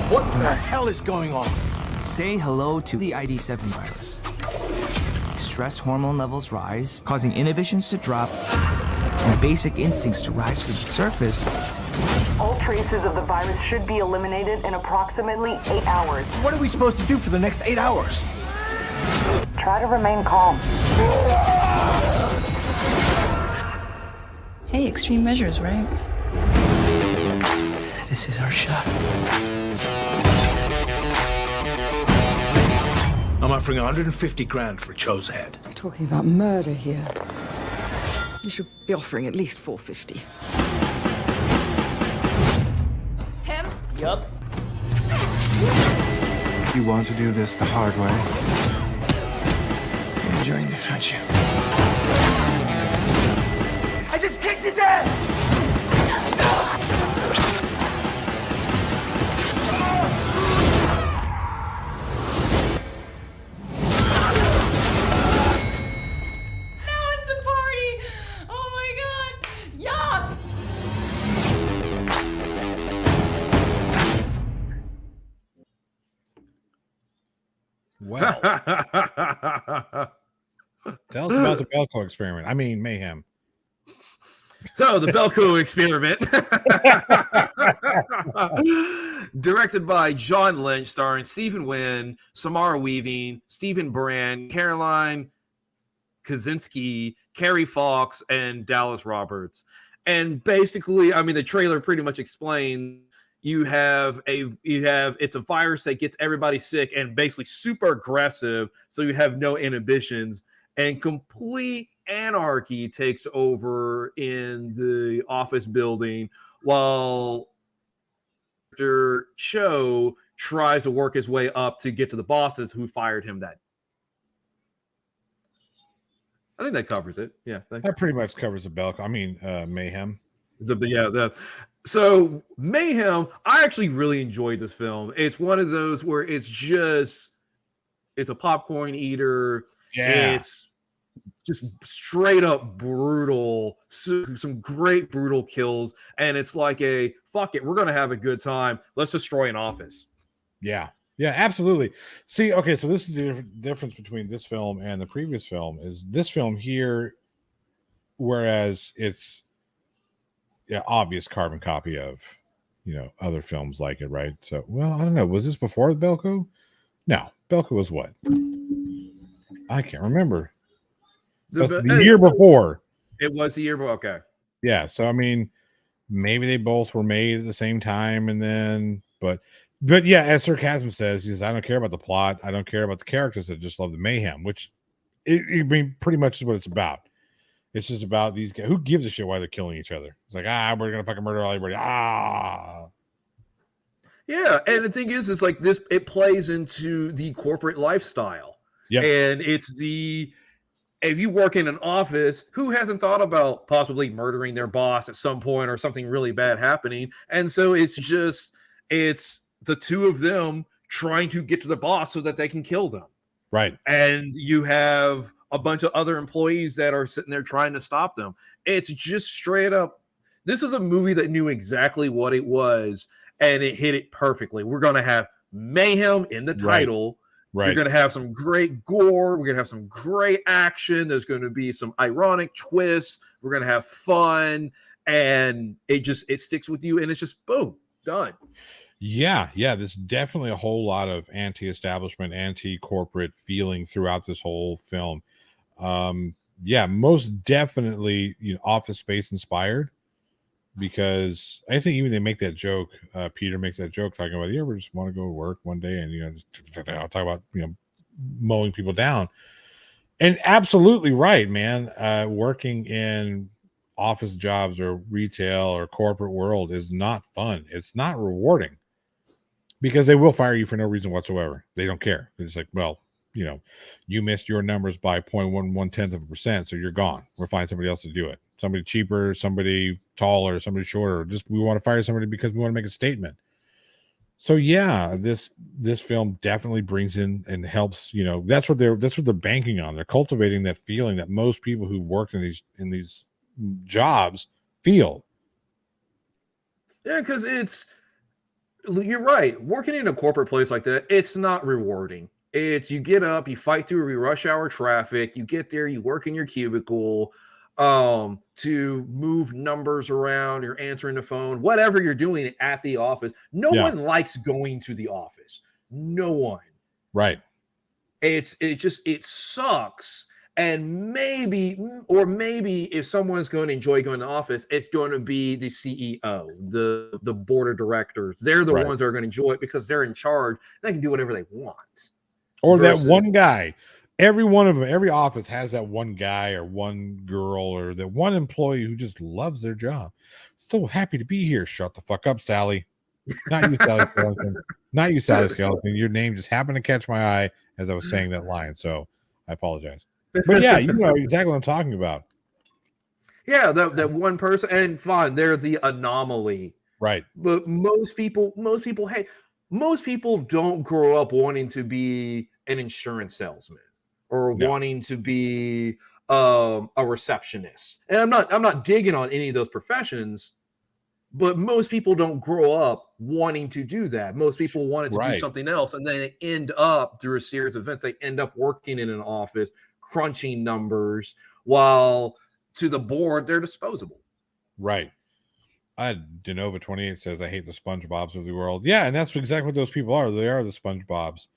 What the hell is going on? Say hello to the ID7 virus. Stress hormone levels rise, causing inhibitions to drop and basic instincts to rise to the surface. All traces of the virus should be eliminated in approximately 8 hours. What are we supposed to do for the next 8 hours? Try to remain calm. Hey, extreme measures, right? This is our shot. I'm offering 150 grand for Cho's head. We're talking about murder here. You should be offering at least 450. Him? Yup. You want to do this the hard way? You're enjoying this, aren't you? I just kicked his ass! Well, tell us about the Belko experiment. I mean, Mayhem. So, the Belko experiment, directed by John Lynch, starring Stephen Wynn, Samara Weaving, Stephen Brand, Caroline Kaczynski, Carrie Fox, and Dallas Roberts. And basically, I mean, the trailer pretty much explains it's a virus that gets everybody sick and basically super aggressive, so you have no inhibitions, and complete anarchy takes over in the office building while Mr. Cho tries to work his way up to get to the bosses who fired him that. I think that covers it. Yeah, that pretty much covers the Belko. I mean, Mayhem. So Mayhem, I actually really enjoyed this film. It's one of those where it's a popcorn eater. Yeah. It's just straight up brutal, some great brutal kills. And it's like fuck it, we're going to have a good time. Let's destroy an office. Yeah. Yeah, absolutely. See, okay, so this is the difference between this film and the previous film is this film here, whereas it's obvious carbon copy of, other films like it, right? So, well, I don't know. Was this before Belko? No, Belko was what? I can't remember. The year before. It was the year before. Okay. Yeah. So, I mean, maybe they both were made at the same time, and then, but yeah, as Sarcasm says, he says, I don't care about the plot. I don't care about the characters. I just love the mayhem, which I mean, pretty much is what it's about. It's just about these guys. Who gives a shit why they're killing each other? It's like, we're going to fucking murder everybody. Yeah. And the thing is like this, it plays into the corporate lifestyle. Yeah. And if you work in an office, who hasn't thought about possibly murdering their boss at some point or something really bad happening? And so it's the two of them trying to get to the boss so that they can kill them. Right. And you have a bunch of other employees that are sitting there trying to stop them. It's just straight up. This is a movie that knew exactly what it was, and it hit it perfectly. We're going to have mayhem in the title. Right. You're going to have some great gore. We're going to have some great action. There's going to be some ironic twists. We're going to have fun, and it sticks with you, and it's just boom, done. Yeah, there's definitely a whole lot of anti-establishment, anti-corporate feeling throughout this whole film. Most definitely, Office Space inspired, because I think even they make that joke. Peter makes that joke talking about, you ever just want to go to work one day and just talk about mowing people down, and absolutely right, man. Working in office jobs or retail or corporate world is not fun. It's not rewarding, because they will fire you for no reason whatsoever. They don't care. They're just like, well, you missed your numbers by 0.1%, so you're gone. We'll find somebody else to do it. Somebody cheaper, somebody taller, somebody shorter. Just we want to fire somebody because we want to make a statement. So yeah, this film definitely brings in and helps. That's what they're banking on. They're cultivating that feeling that most people who've worked in these jobs feel. Yeah, because you're right. Working in a corporate place like that, it's not rewarding. It's you get up, you fight through rush hour traffic, you get there, you work in your cubicle, to move numbers around, you're answering the phone, whatever you're doing at the office. No one likes going to the office. No one. Right. It sucks. And maybe if someone's going to enjoy going to the office, it's going to be the CEO, the board of directors. They're the ones that are going to enjoy it because they're in charge. They can do whatever they want. Or that one guy. Every one of them, every office has that one guy or one girl or that one employee who just loves their job. So happy to be here. Shut the fuck up, Sally. Not you, Sally Skeleton. Not you, Sally Skeleton. Your name just happened to catch my eye as I was saying that line. So I apologize. But yeah, you know exactly what I'm talking about. Yeah, that one person, and fine, they're the anomaly. Right. But most people don't grow up wanting to be an insurance salesman or wanting to be a receptionist. And I'm not digging on any of those professions, but most people don't grow up wanting to do that. Most people wanted to do something else, and then they end up through a series of events. They end up working in an office, crunching numbers, while to the board they're disposable. Right. Denova 28 says, I hate the SpongeBobs of the world. Yeah, and that's exactly what those people are. They are the SpongeBobs.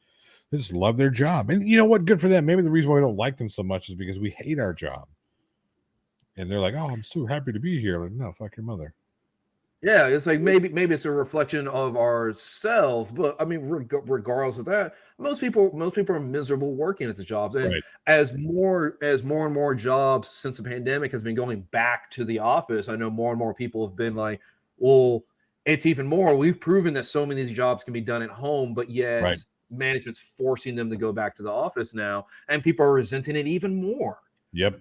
They just love their job. And you know what? Good for them. Maybe the reason why we don't like them so much is because we hate our job. And they're like, oh, I'm so happy to be here. Like, no, fuck your mother. Yeah, it's like maybe it's a reflection of ourselves, but I mean, regardless of that, most people are miserable working at the jobs, and as more and more jobs since the pandemic has been going back to the office, I know more and more people have been like, well, it's even more. We've proven that so many of these jobs can be done at home, but yet management's forcing them to go back to the office now, and people are resenting it even more. Yep.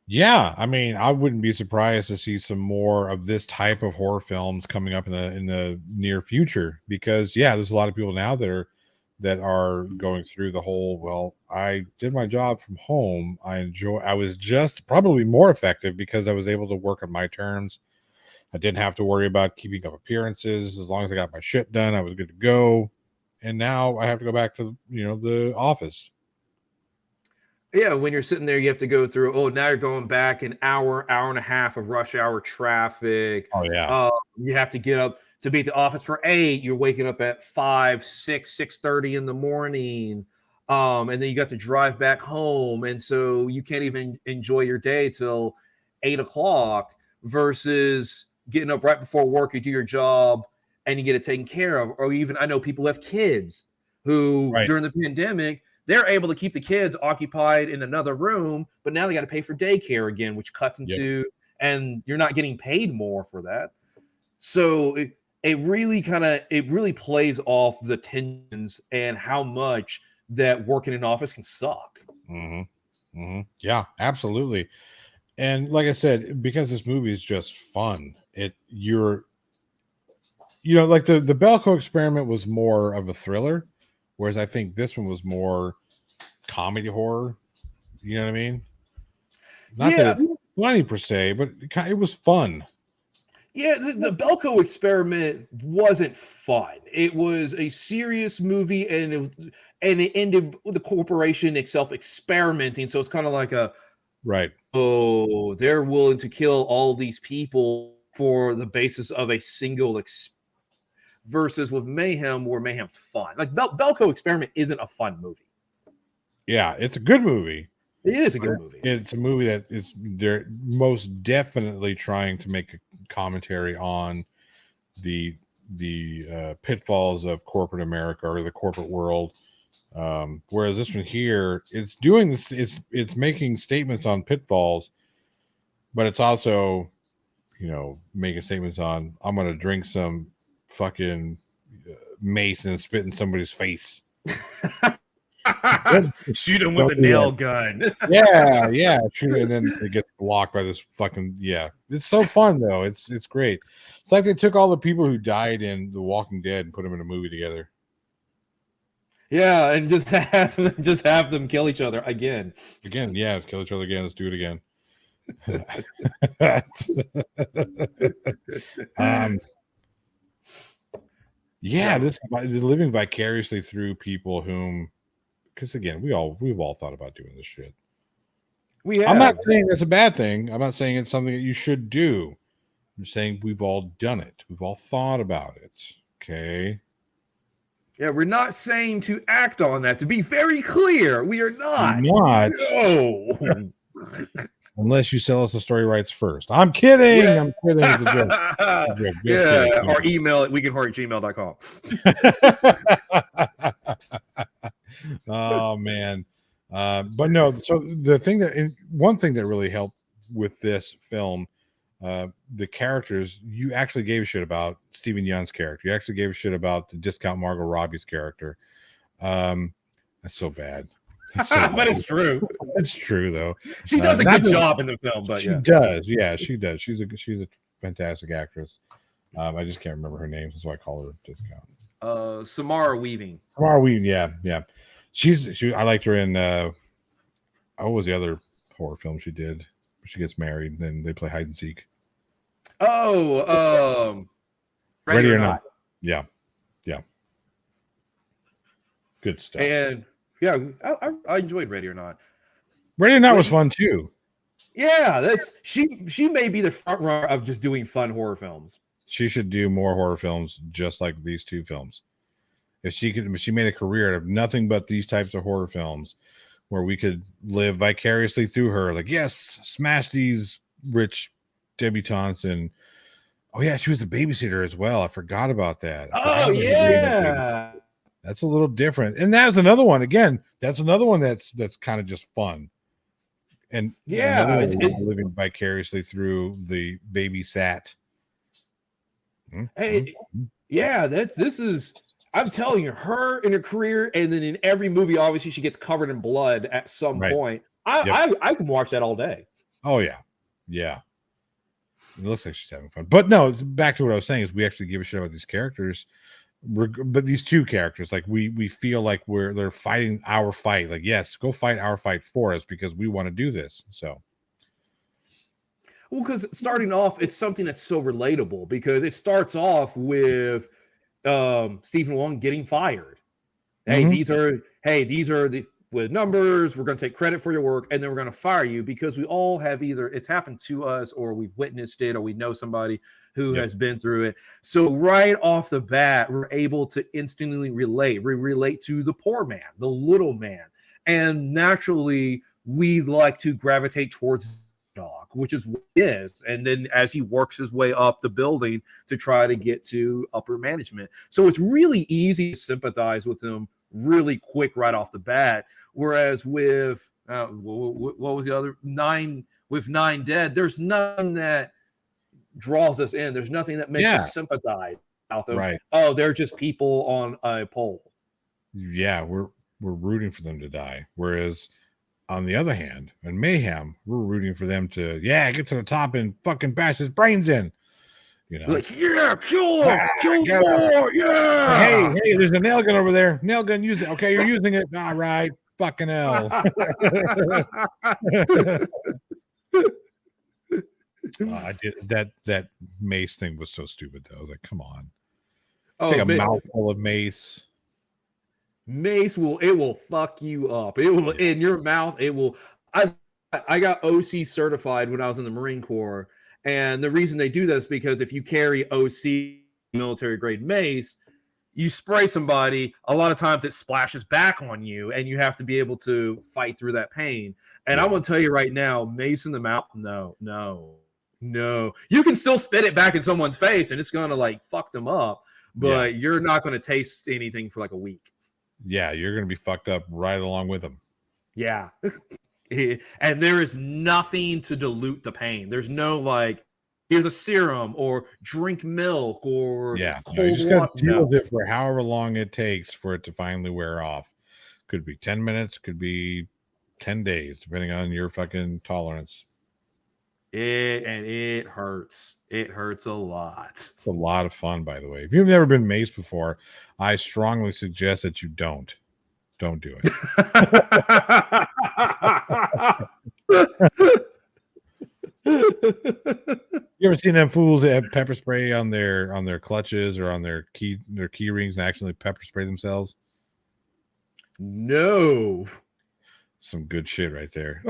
Yeah, I mean, I wouldn't be surprised to see some more of this type of horror films coming up in the near future, because there's a lot of people now that are going through the whole, well, I did my job from home. I was just probably more effective because I was able to work on my terms. I didn't have to worry about keeping up appearances. As long as I got my shit done, I was good to go. And now I have to go back to, the office. Yeah, when you're sitting there, you have to go through, now you're going back an hour and a half of rush hour traffic. Oh, yeah. You have to get up to be at the office for 8. You're waking up at 5, 6, 6:30 in the morning. And then you got to drive back home. And so you can't even enjoy your day till 8 o'clock versus getting up right before work, you do your job, and you get it taken care of. Or even, I know people who have kids who, during the pandemic, they're able to keep the kids occupied in another room, but now they got to pay for daycare again, which cuts into, and you're not getting paid more for that. So it really plays off the tensions and how much that working in an office can suck. Mm-hmm. Yeah, absolutely. And like I said, because this movie is just fun, like the Belko Experiment was more of a thriller, whereas I think this one was more comedy horror. You know what I mean? Not that it's funny per se, but it was fun. Yeah, the Belko Experiment wasn't fun. It was a serious movie, and it ended with the corporation itself experimenting. So it's kind of like oh, they're willing to kill all these people for the basis of a single versus with Mayhem, where Mayhem's fun. Like Belko Experiment isn't a fun movie. Yeah, it's a good movie. It is a good movie. It's a movie that they're most definitely trying to make a commentary on the pitfalls of corporate America or the corporate world. Whereas this one here, it's doing this, it's making statements on pitfalls, but it's also, making statements on, I'm going to drink some fucking mace and spit in somebody's face. Shoot him with a nail gun. yeah, shoot, and then it gets blocked by this fucking It's so fun though. It's great. It's like they took all the people who died in The Walking Dead and put them in a movie together. Yeah, and just have them kill each other again. Yeah, kill each other again. Let's do it again. This living vicariously through people whom, because again, we've all thought about doing this shit. I'm not saying it's a bad thing. I'm not saying it's something that you should do. I'm saying we've all done it. We've all thought about it. Okay. Yeah, we're not saying to act on that. To be very clear, we are not. No. Unless you sell us the story rights first. I'm kidding. Yeah. I'm kidding. It's a joke. Yeah, or email at weekinhorror@gmail.com. Oh man. But no, so one thing that really helped with this film, the characters, you actually gave a shit about Stephen Yeun's character. You actually gave a shit about the Discount Margot Robbie's character. That's so bad. But it's true. It's true though. She does a good job in the film, but she does. Yeah, she does. She's a fantastic actress. I just can't remember her name. That's why I call her Discount. Samara Weaving. Samara Weaving. Yeah. I liked her in what was the other horror film she did? She gets married, and then they play hide and seek. Ready or Not. Yeah. Good stuff. And yeah, I enjoyed Ready or Not. Ready or Not was fun too. Yeah, she may be the front runner of just doing fun horror films. She should do more horror films just like these two films. If she made a career out of nothing but these types of horror films, where we could live vicariously through her, like, yes, smash these rich debutantes. And oh yeah, she was a babysitter as well. I forgot about that. That's a little different. And that's another one. Again, that's another one that's kind of just fun. And living vicariously through the babysat. Hey, yeah, this is. I'm telling you, her in her career, and then in every movie, obviously, she gets covered in blood at some point. I can watch that all day. Oh yeah. It looks like she's having fun. But no, it's back to what I was saying is we actually give a shit about these characters, but these two characters, like we feel like they're fighting our fight. Like, yes, go fight our fight for us because we want to do this. So. Well, because starting off, it's something that's so relatable because it starts off with Stephen Wong getting fired. Hey, these are the with numbers. We're going to take credit for your work, and then we're going to fire you because we all have either it's happened to us or we've witnessed it or we know somebody who has been through it. So right off the bat, we're able to instantly relate. We relate to the poor man, the little man, and naturally we like to gravitate towards dog, which is what it is. And then as he works his way up the building to try to get to upper management. So it's really easy to sympathize with him really quick right off the bat. Whereas with what was the other 9 with 9 Dead, there's nothing that draws us in. There's nothing that makes us sympathize out there. Right. Oh, they're just people on a pole. Yeah, we're rooting for them to die. Whereas On the other hand, in Mayhem, we're rooting for them to, get to the top and fucking bash his brains in. You know, Like, yeah, kill him, kill more, yeah. Hey, there's a nail gun over there. Nail gun, use it. Okay, you're using it. All right, fucking hell. I did that mace thing was so stupid though. I was like, come on. Take a mouthful of mace. Mace will fuck you up. It will in your mouth. It will. I got OC certified when I was in the Marine Corps, and the reason they do that is because if you carry OC military grade mace, you spray somebody. A lot of times it splashes back on you, and you have to be able to fight through that pain. And I'm gonna tell you right now, mace in the mouth, no. You can still spit it back in someone's face, and it's gonna like fuck them up, but you're not gonna taste anything for like a week. Yeah, you're going to be fucked up right along with them. Yeah. And there is nothing to dilute the pain. There's no like, here's a serum or drink milk or cold you just got to deal water. with it for however long it takes for it to finally wear off. Could be 10 minutes, could be 10 days, depending on your fucking tolerance. It hurts. It hurts a lot. It's a lot of fun, by the way. If you've never been maced before, I strongly suggest that you don't do it. You ever seen them fools that have pepper spray on their clutches or on their key rings and actually pepper spray themselves? No. Some good shit right there.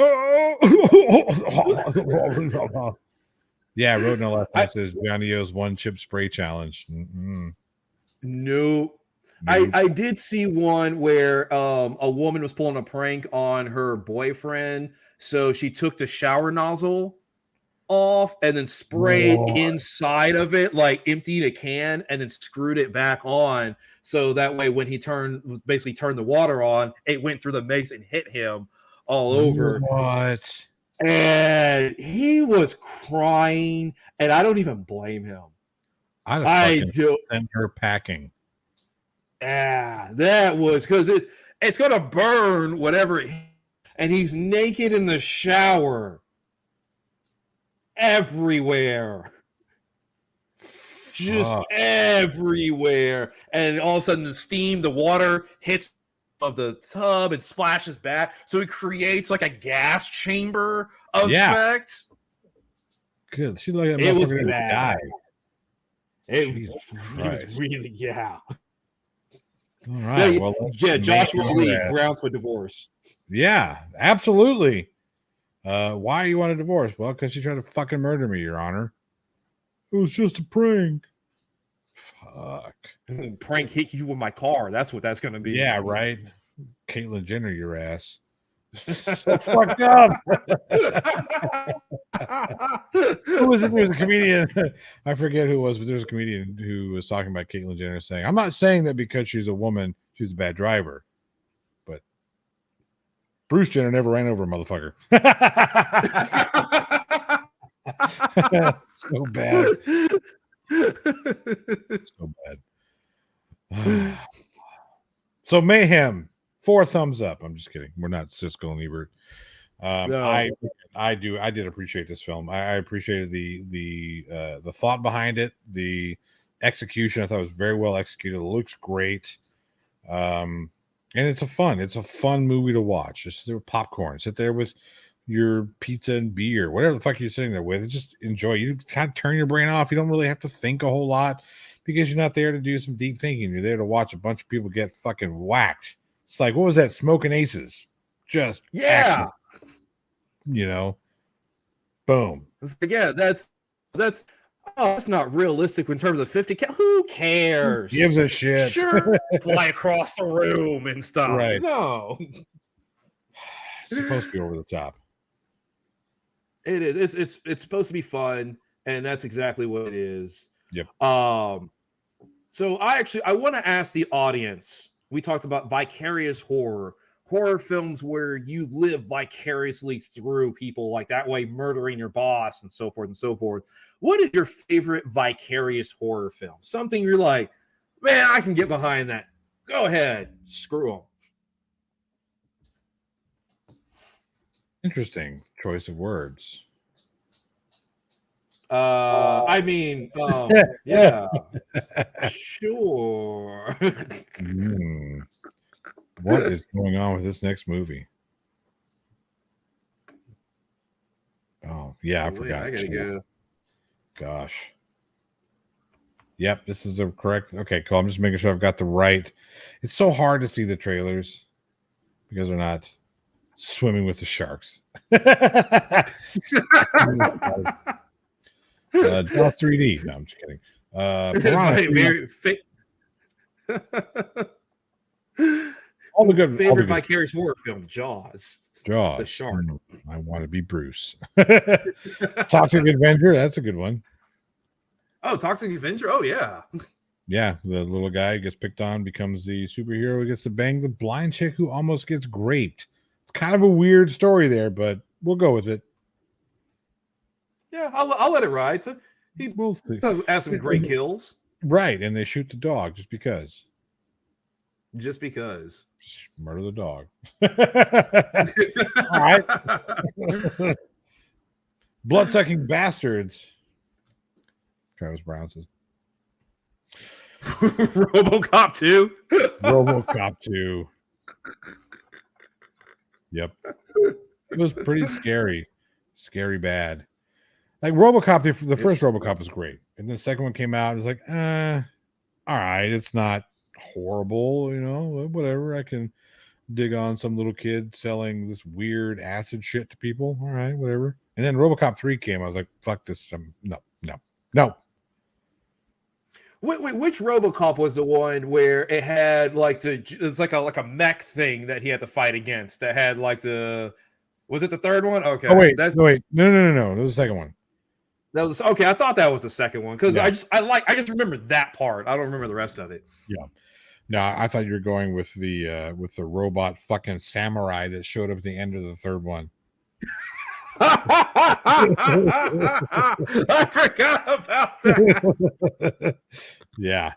Yeah, Rodin last night says Johnny O's one chip spray challenge. Nope. I did see one where a woman was pulling a prank on her boyfriend. So she took the shower nozzle off and then sprayed inside of it, like emptied a can and then screwed it back on. So that way when he turned the water on, it went through the mace and hit him all over. What? And he was crying, and I don't even blame him. I do send her packing. Yeah, that was because it's gonna burn whatever. And he's naked in the shower everywhere. Just everywhere. And all of a sudden the water hits of the tub and splashes back. So it creates like a gas chamber effect. Good. She looked at it was motherfucker bad. Die. It was really, All right. Joshua Lee grounds for divorce. Yeah, absolutely. Why you want a divorce? Well, because you tried to fucking murder me, Your Honor. It was just a prank. Fuck. Prank hit you with my car. That's what that's going to be. Yeah, right. Caitlyn Jenner, your ass. So fucked up. Who was it? There was a comedian. I forget who it was, but there was a comedian who was talking about Caitlyn Jenner saying, I'm not saying that because she's a woman, she's a bad driver. But Bruce Jenner never ran over a motherfucker. So bad. So bad. So Mayhem, 4 thumbs up. I'm just kidding. We're not Siskel and Ebert. No. I did appreciate this film. I appreciated the thought behind it, the execution. I thought it was very well executed. It looks great. And it's a fun movie to watch. Just sit with popcorn, sit there with your pizza and beer, whatever the fuck you're sitting there with. Just enjoy. You kind of turn your brain off. You don't really have to think a whole lot because you're not there to do some deep thinking. You're there to watch a bunch of people get fucking whacked. It's like, what was that? Smoking Aces. Just action. You know, boom. Yeah, that's not realistic in terms of 50. Who cares? Who gives a shit? Sure, fly across the room and stuff. Right? No, it's supposed to be over the top. It is. It's supposed to be fun, and that's exactly what it is. Yep. So I want to ask the audience. We talked about vicarious horror films where you live vicariously through people, like that way murdering your boss and so forth and so forth. What is your favorite vicarious horror film? Something you're like, man, I can get behind that. Go ahead, screw Interesting choice of words. I mean, yeah, sure. What is going on with this next movie? Oh, yeah, I forgot. I gotta go. Gosh. Yep, this is the correct. Okay, cool. I'm just making sure I've got the right. It's so hard to see the trailers because they're not swimming with the sharks. Jaws 3D. No, I'm just kidding. All the good. Favorite vicarious horror film, Jaws. The shark. I want to be Bruce. Toxic Avenger. That's a good one. Oh, Toxic Avenger. Oh, yeah. Yeah, the little guy gets picked on, becomes the superhero, who gets to bang the blind chick who almost gets raped. It's kind of a weird story there, but we'll go with it. Yeah, I'll let it ride. He has some great kills. Right, and they shoot the dog just because. Just because. Murder the dog. All right. Blood-sucking bastards. Travis Brown says. RoboCop 2. RoboCop 2. Yep. It was pretty scary. Scary bad. Like RoboCop, the first RoboCop was great. And the second one came out, it was like, all right, it's not horrible, whatever. I can dig on some little kid selling this weird acid shit to people. All right, whatever. And then RoboCop 3 came. I was like, fuck this. No. Wait, which RoboCop was the one where it had it's like a mech thing that he had to fight against? That had was it the third one? Okay. Oh wait, no. It was the second one. That was okay. I thought that was the second one because I just remember that part. I don't remember the rest of it. Yeah. No, I thought you were going with the robot fucking samurai that showed up at the end of the third one. I forgot about that. Yeah.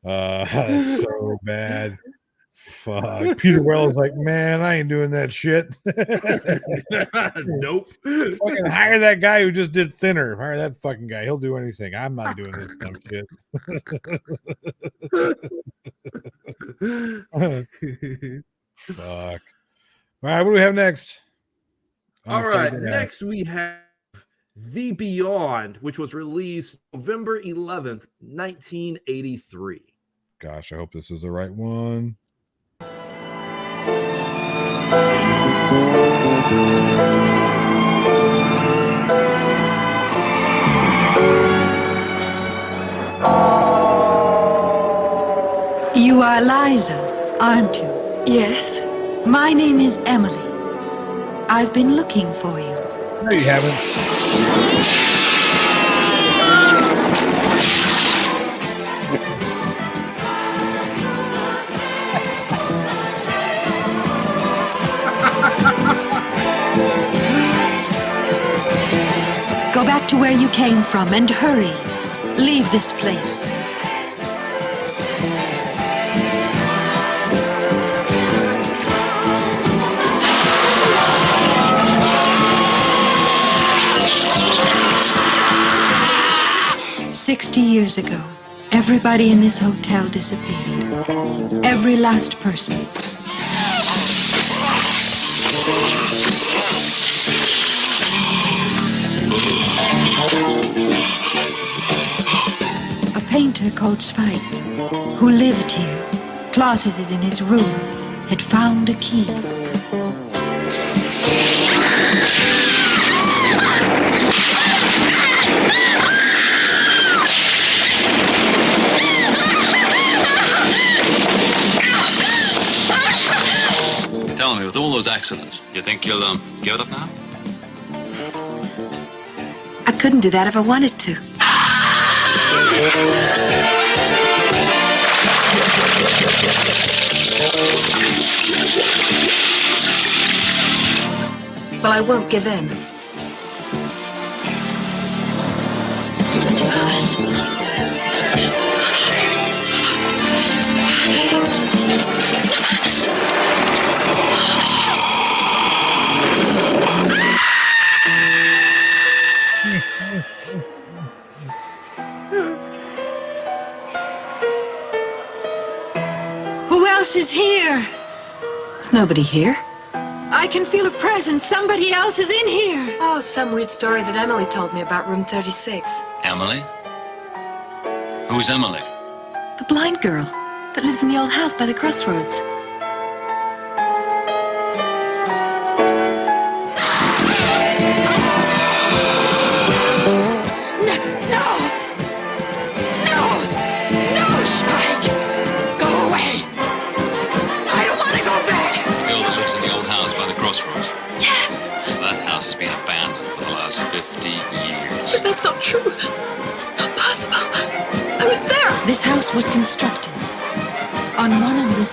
So bad. Fuck. Peter Wells like, man, I ain't doing that shit. Nope. Fucking hire that guy who just did Thinner. Hire that fucking guy. He'll do anything. I'm not doing this dumb shit. Fuck. All right, what do we have next? All right, next we have The Beyond, which was released November 11th, 1983. Gosh, I hope this is the right one. You are Liza, aren't you? Yes. My name is Emily. I've been looking for you. No, you haven't. Go back to where you came from and hurry. Leave this place. "60 years ago, everybody in this hotel disappeared. Every last person. A painter called Spike, who lived here, closeted in his room, had found a key. Tell me, with all those accidents, you think you'll give it up now? I couldn't do that if I wanted to. Well, I won't give in. There's nobody here. I can feel a presence. Somebody else is in here. Oh, some weird story that Emily told me about room 36. Emily? Who's Emily? The blind girl that lives in the old house by the crossroads. Yes! That house has been abandoned for the last 50 years. But that's not true. It's not possible. I was there. This house was constructed on one of the...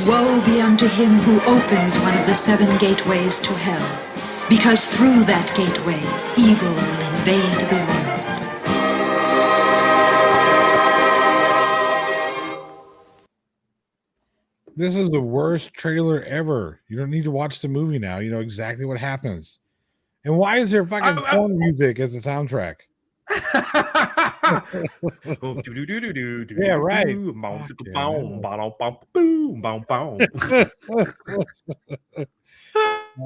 Woe be unto him who opens one of the 7 gateways to hell. Because through that gateway, evil will invade the world. This is the worst trailer ever. You don't need to watch the movie now. You know exactly what happens. And why is there fucking porn music as a soundtrack? Yeah, right.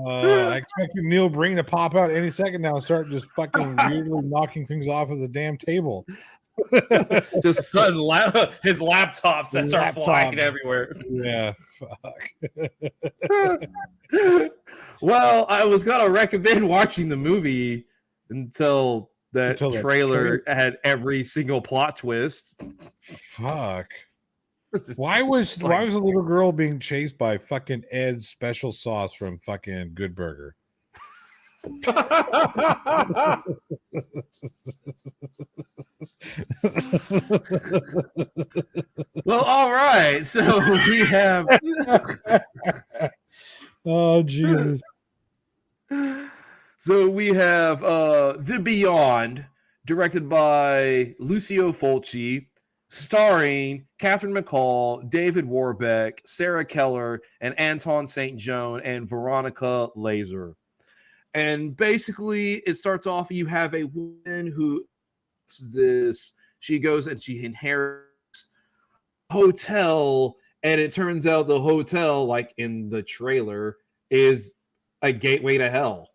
I expected Neil Breen to pop out any second now and start just fucking weirdly knocking things off of the damn table. Just his laptop sets are flying everywhere. Yeah, fuck. Well, I was gonna recommend watching the movie until that trailer had every single plot twist. Fuck. Why was a little girl being chased by fucking Ed's special sauce from fucking Good Burger? Well, all right. So we have. Oh Jesus. So we have The Beyond, directed by Lucio Fulci, starring Catherine McCall, David Warbeck, Sarah Keller, and Anton St. Joan, and Veronica Laser. And basically, it starts off, you have a woman who she goes and she inherits a hotel, and it turns out the hotel, like in the trailer, is a gateway to hell.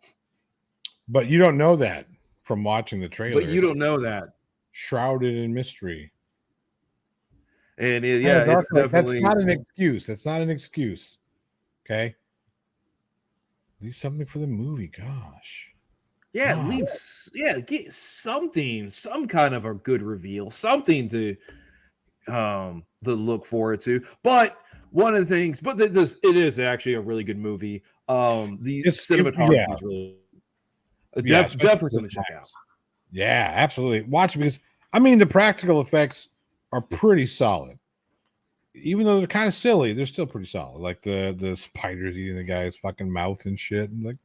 But you don't know that from watching the trailer. But you don't know that. Shrouded in mystery. And it's definitely... That's not an excuse. That's not an excuse. Okay? Leave something for the movie. Gosh. Yeah, God. Get something, some kind of a good reveal, something to look forward to. But one of the things, it is actually a really good movie. The cinematography is really definitely something to check out. Yeah, absolutely. Watch it because the practical effects are pretty solid. Even though they're kind of silly, they're still pretty solid. Like the spiders eating the guy's fucking mouth and shit. And like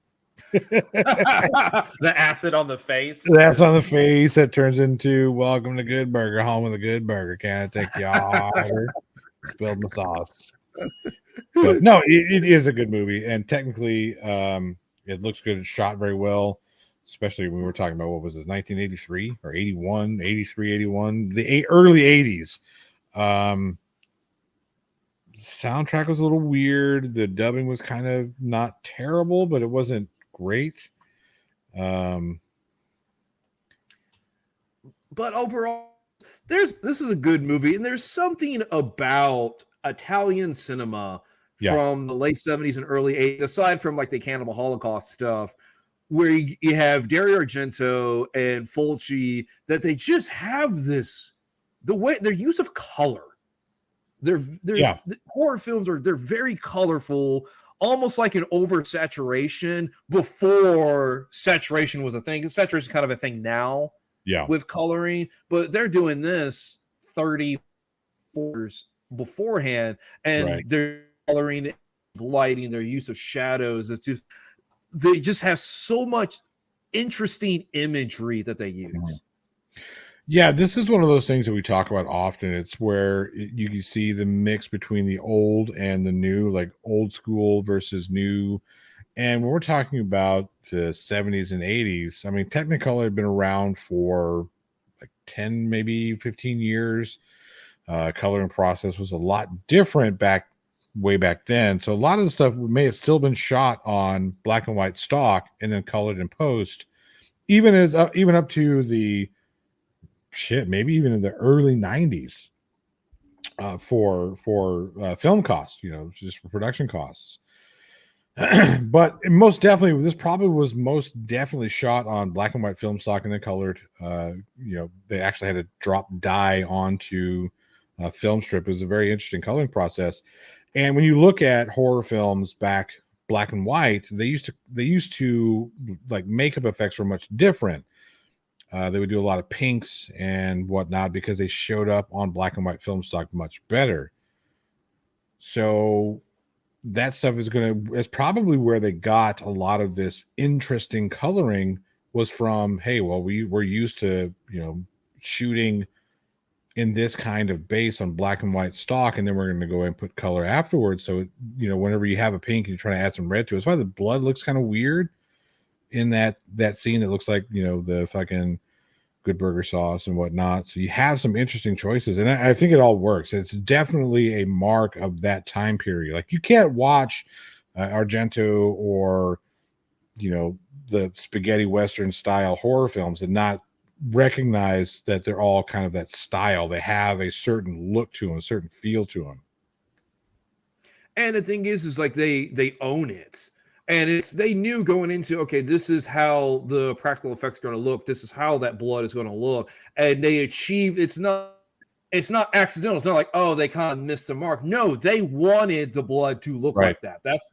the acid on the face. The acid on the face that turns into welcome to Good Burger, home of the Good Burger. Can I take y'all? Spilled my sauce. But no, it is a good movie, and technically, it looks good. It's shot very well, especially when we were talking about what was this, 1983 or 81, 83, 81, the early 80s. Soundtrack was a little weird. The dubbing was kind of not terrible, but it wasn't great. But overall, this is a good movie, and there's something about Italian cinema from the late 70s and early 80s, aside from like the Cannibal Holocaust stuff, where you have Dario Argento and Fulci, that they just have their use of color. The horror films they're very colorful, almost like an oversaturation before saturation was a thing. Saturation is kind of a thing now with coloring, but they're doing this 30 years beforehand, and their coloring, lighting, their use of shadows, they just have so much interesting imagery that they use. Yeah, this is one of those things that we talk about often. It's where you can see the mix between the old and the new, like old school versus new. And when we're talking about the 70s and 80s, I mean, Technicolor had been around for like 10, maybe 15 years. Coloring process was a lot different way back then. So a lot of the stuff may have still been shot on black and white stock and then colored in post, even up to the maybe even in the early 90s for film costs, just for production costs. But most definitely, this probably was most definitely shot on black and white film stock and then colored. They actually had to drop dye onto film strip. It was a very interesting coloring process. And when you look at horror films back black and white, they used to like makeup effects were much different. They would do a lot of pinks and whatnot because they showed up on black and white film stock much better. So that stuff is probably where they got a lot of this interesting coloring was from. Hey, well, we're used to, shooting in this kind of base on black and white stock, and then we're going to go and put color afterwards. So, whenever you have a pink and you're trying to add some red to it, that's why the blood looks kind of weird in that scene. It looks like, the fucking Good Burger sauce and whatnot. So you have some interesting choices, and I think it all works. It's definitely a mark of that time period. Like, you can't watch Argento or the spaghetti western style horror films and not recognize that they're all kind of that style. They have a certain look to them, a certain feel to them. And the thing is like they own it. And they knew going into, okay, this is how the practical effects are going to look. This is how that blood is going to look. And they achieved, it's not accidental. It's not like, oh, they kind of missed the mark. No, they wanted the blood to look like that. That's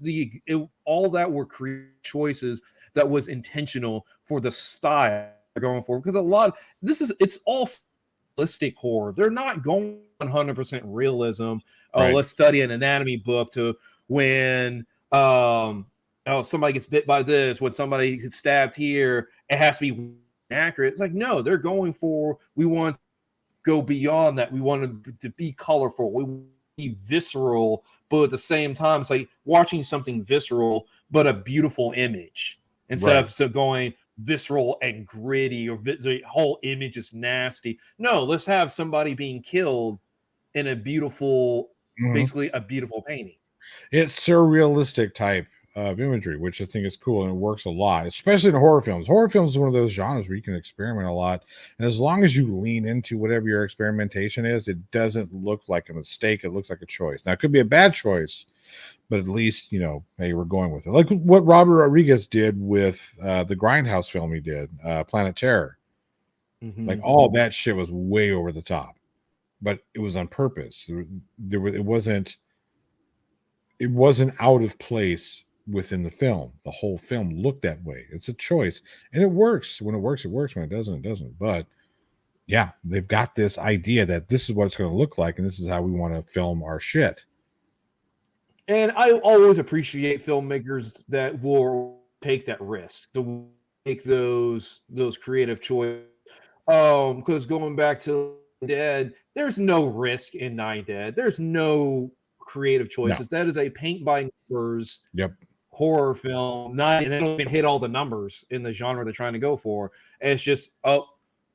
all that were creative choices that was intentional for the style they're going for. Because it's all surrealistic horror. They're not going 100% realism. Let's study an anatomy book to when, somebody gets bit by this, when somebody gets stabbed here, it has to be accurate. It's like, no, they're going for, we want to go beyond that. We want to be colorful. We want to be visceral, but at the same time, it's like watching something visceral, but a beautiful image instead of going visceral and gritty, or the whole image is nasty. No, let's have somebody being killed in a beautiful, basically a beautiful painting. It's surrealistic type of imagery, which I think is cool, and it works a lot, especially in horror films. Horror films is one of those genres where you can experiment a lot, and as long as you lean into whatever your experimentation is, it doesn't look like a mistake. It looks like a choice. Now, it could be a bad choice, but at least, hey, we're going with it. Like what Robert Rodriguez did with the Grindhouse film he did, Planet Terror. Like, all that shit was way over the top, but it was on purpose. It wasn't out of place within the film. The whole film looked that way. It's a choice, and it works. When it works, it works. When it doesn't, it doesn't. But yeah, they've got this idea that this is what it's going to look like, and this is how we want to film our shit. And I always appreciate filmmakers that will take that risk, to make those creative choices. Because going back to Dead, there's no risk in Nine Dead. There's no creative choices. No. That is a paint by numbers horror film. And they don't even hit all the numbers in the genre they're trying to go for. And it's just,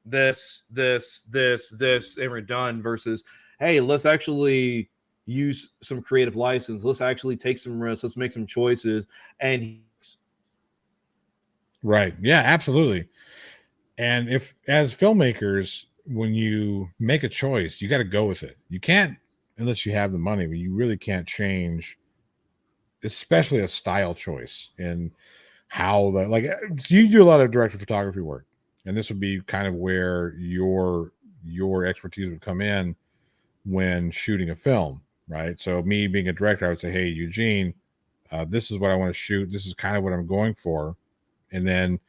this, and we're done, versus, hey, let's actually use some creative license. Let's actually take some risks. Let's make some choices. And right. Yeah, absolutely. And if, as filmmakers, when you make a choice, you got to go with it. You can't, unless you have the money, but you really can't change, especially a style choice and how that, like, so you do a lot of director photography work, and this would be kind of where your expertise would come in when shooting a film, right? So me being a director, I would say, hey, Eugene, this is what I want to shoot. This is kind of what I'm going for. And then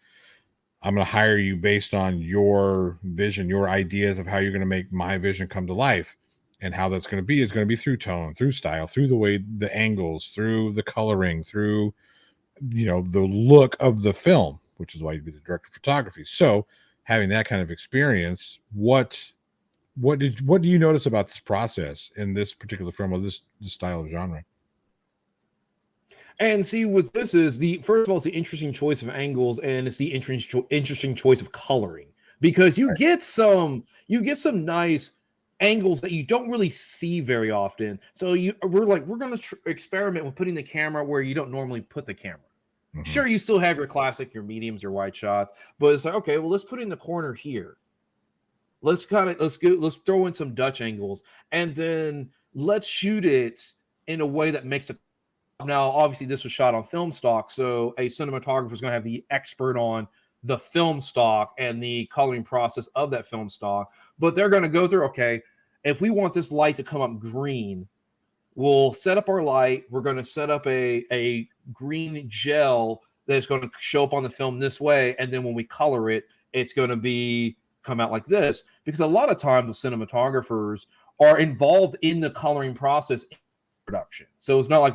I'm going to hire you based on your vision, your ideas of how you're going to make my vision come to life. And how that's going to be is going to be through tone, through style, through the way, the angles, through the coloring, through, the look of the film, which is why you'd be the director of photography. So having that kind of experience, what do you notice about this process in this particular film, or this style of genre? And see, what this is, the first of all, it's the interesting choice of angles, and it's the interesting choice of coloring, because you get some nice angles that you don't really see very often. So we're going to experiment with putting the camera where you don't normally put the camera. Mm-hmm. Sure, you still have your classic, your mediums, your wide shots, but it's like, okay, well, let's put in the corner here. Let's throw in some Dutch angles, and then let's shoot it in a way that makes it. Now, obviously, this was shot on film stock, so a cinematographer is going to have the expert on the film stock and the coloring process of that film stock. But they're going to go through, okay, if we want this light to come up green, we'll set up our light. We're going to set up a green gel that's going to show up on the film this way, and then when we color it, it's going to come out like this. Because a lot of times the cinematographers are involved in the coloring process in production. So it's not like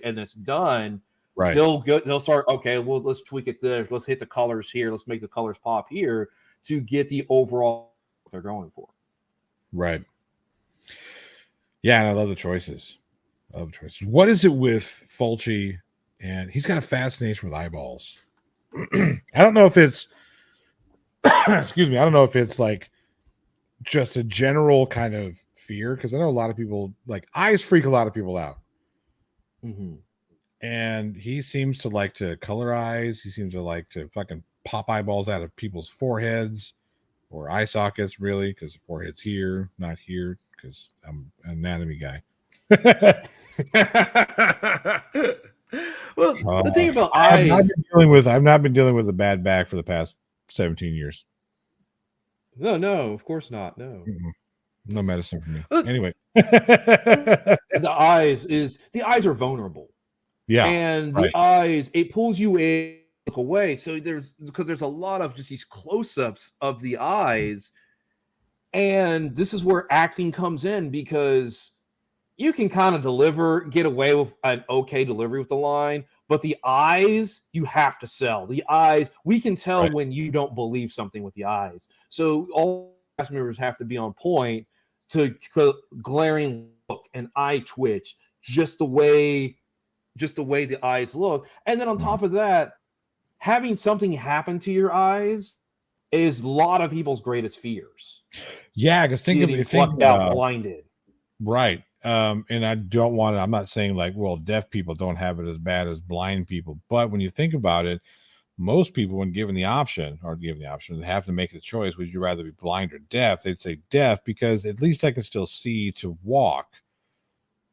and it's done, right? They'll start, okay, well, let's tweak it there. Let's hit the colors here. Let's make the colors pop here to get the overall they're going for. Right. Yeah, and I love the choices. What is it with Fulci? And he's got a fascination with eyeballs. I don't know if it's excuse me, I don't know if it's like just a general kind of fear, because I know a lot of people, like, eyes freak a lot of people out. Mm-hmm. And he seems to like to color eyes. He seems to like to fucking pop eyeballs out of people's foreheads or eye sockets, really, because the forehead's here, not here, because I'm an anatomy guy. Well, the thing about eyes, I've not been dealing with a bad back for the past 17 years. No, of course not. No. Mm-mm. No medicine for me. Anyway. The eyes are vulnerable. Yeah. And the eyes, it pulls you in, look away. So there's a lot of just these close-ups of the eyes. And this is where acting comes in, because you can kind of get away with an okay delivery with the line, but the eyes, you have to sell. The eyes, we can tell when you don't believe something with the eyes. So all cast members have to be on point to glaring look and eye twitch, just the way the eyes look. And then on top of that, having something happen to your eyes is a lot of people's greatest fears. Yeah, because think out blinded. Right. And I don't want to, I'm not saying like, well, deaf people don't have it as bad as blind people, but when you think about it, most people, when given the option, they have to make a choice. Would you rather be blind or deaf? They'd say deaf, because at least I can still see to walk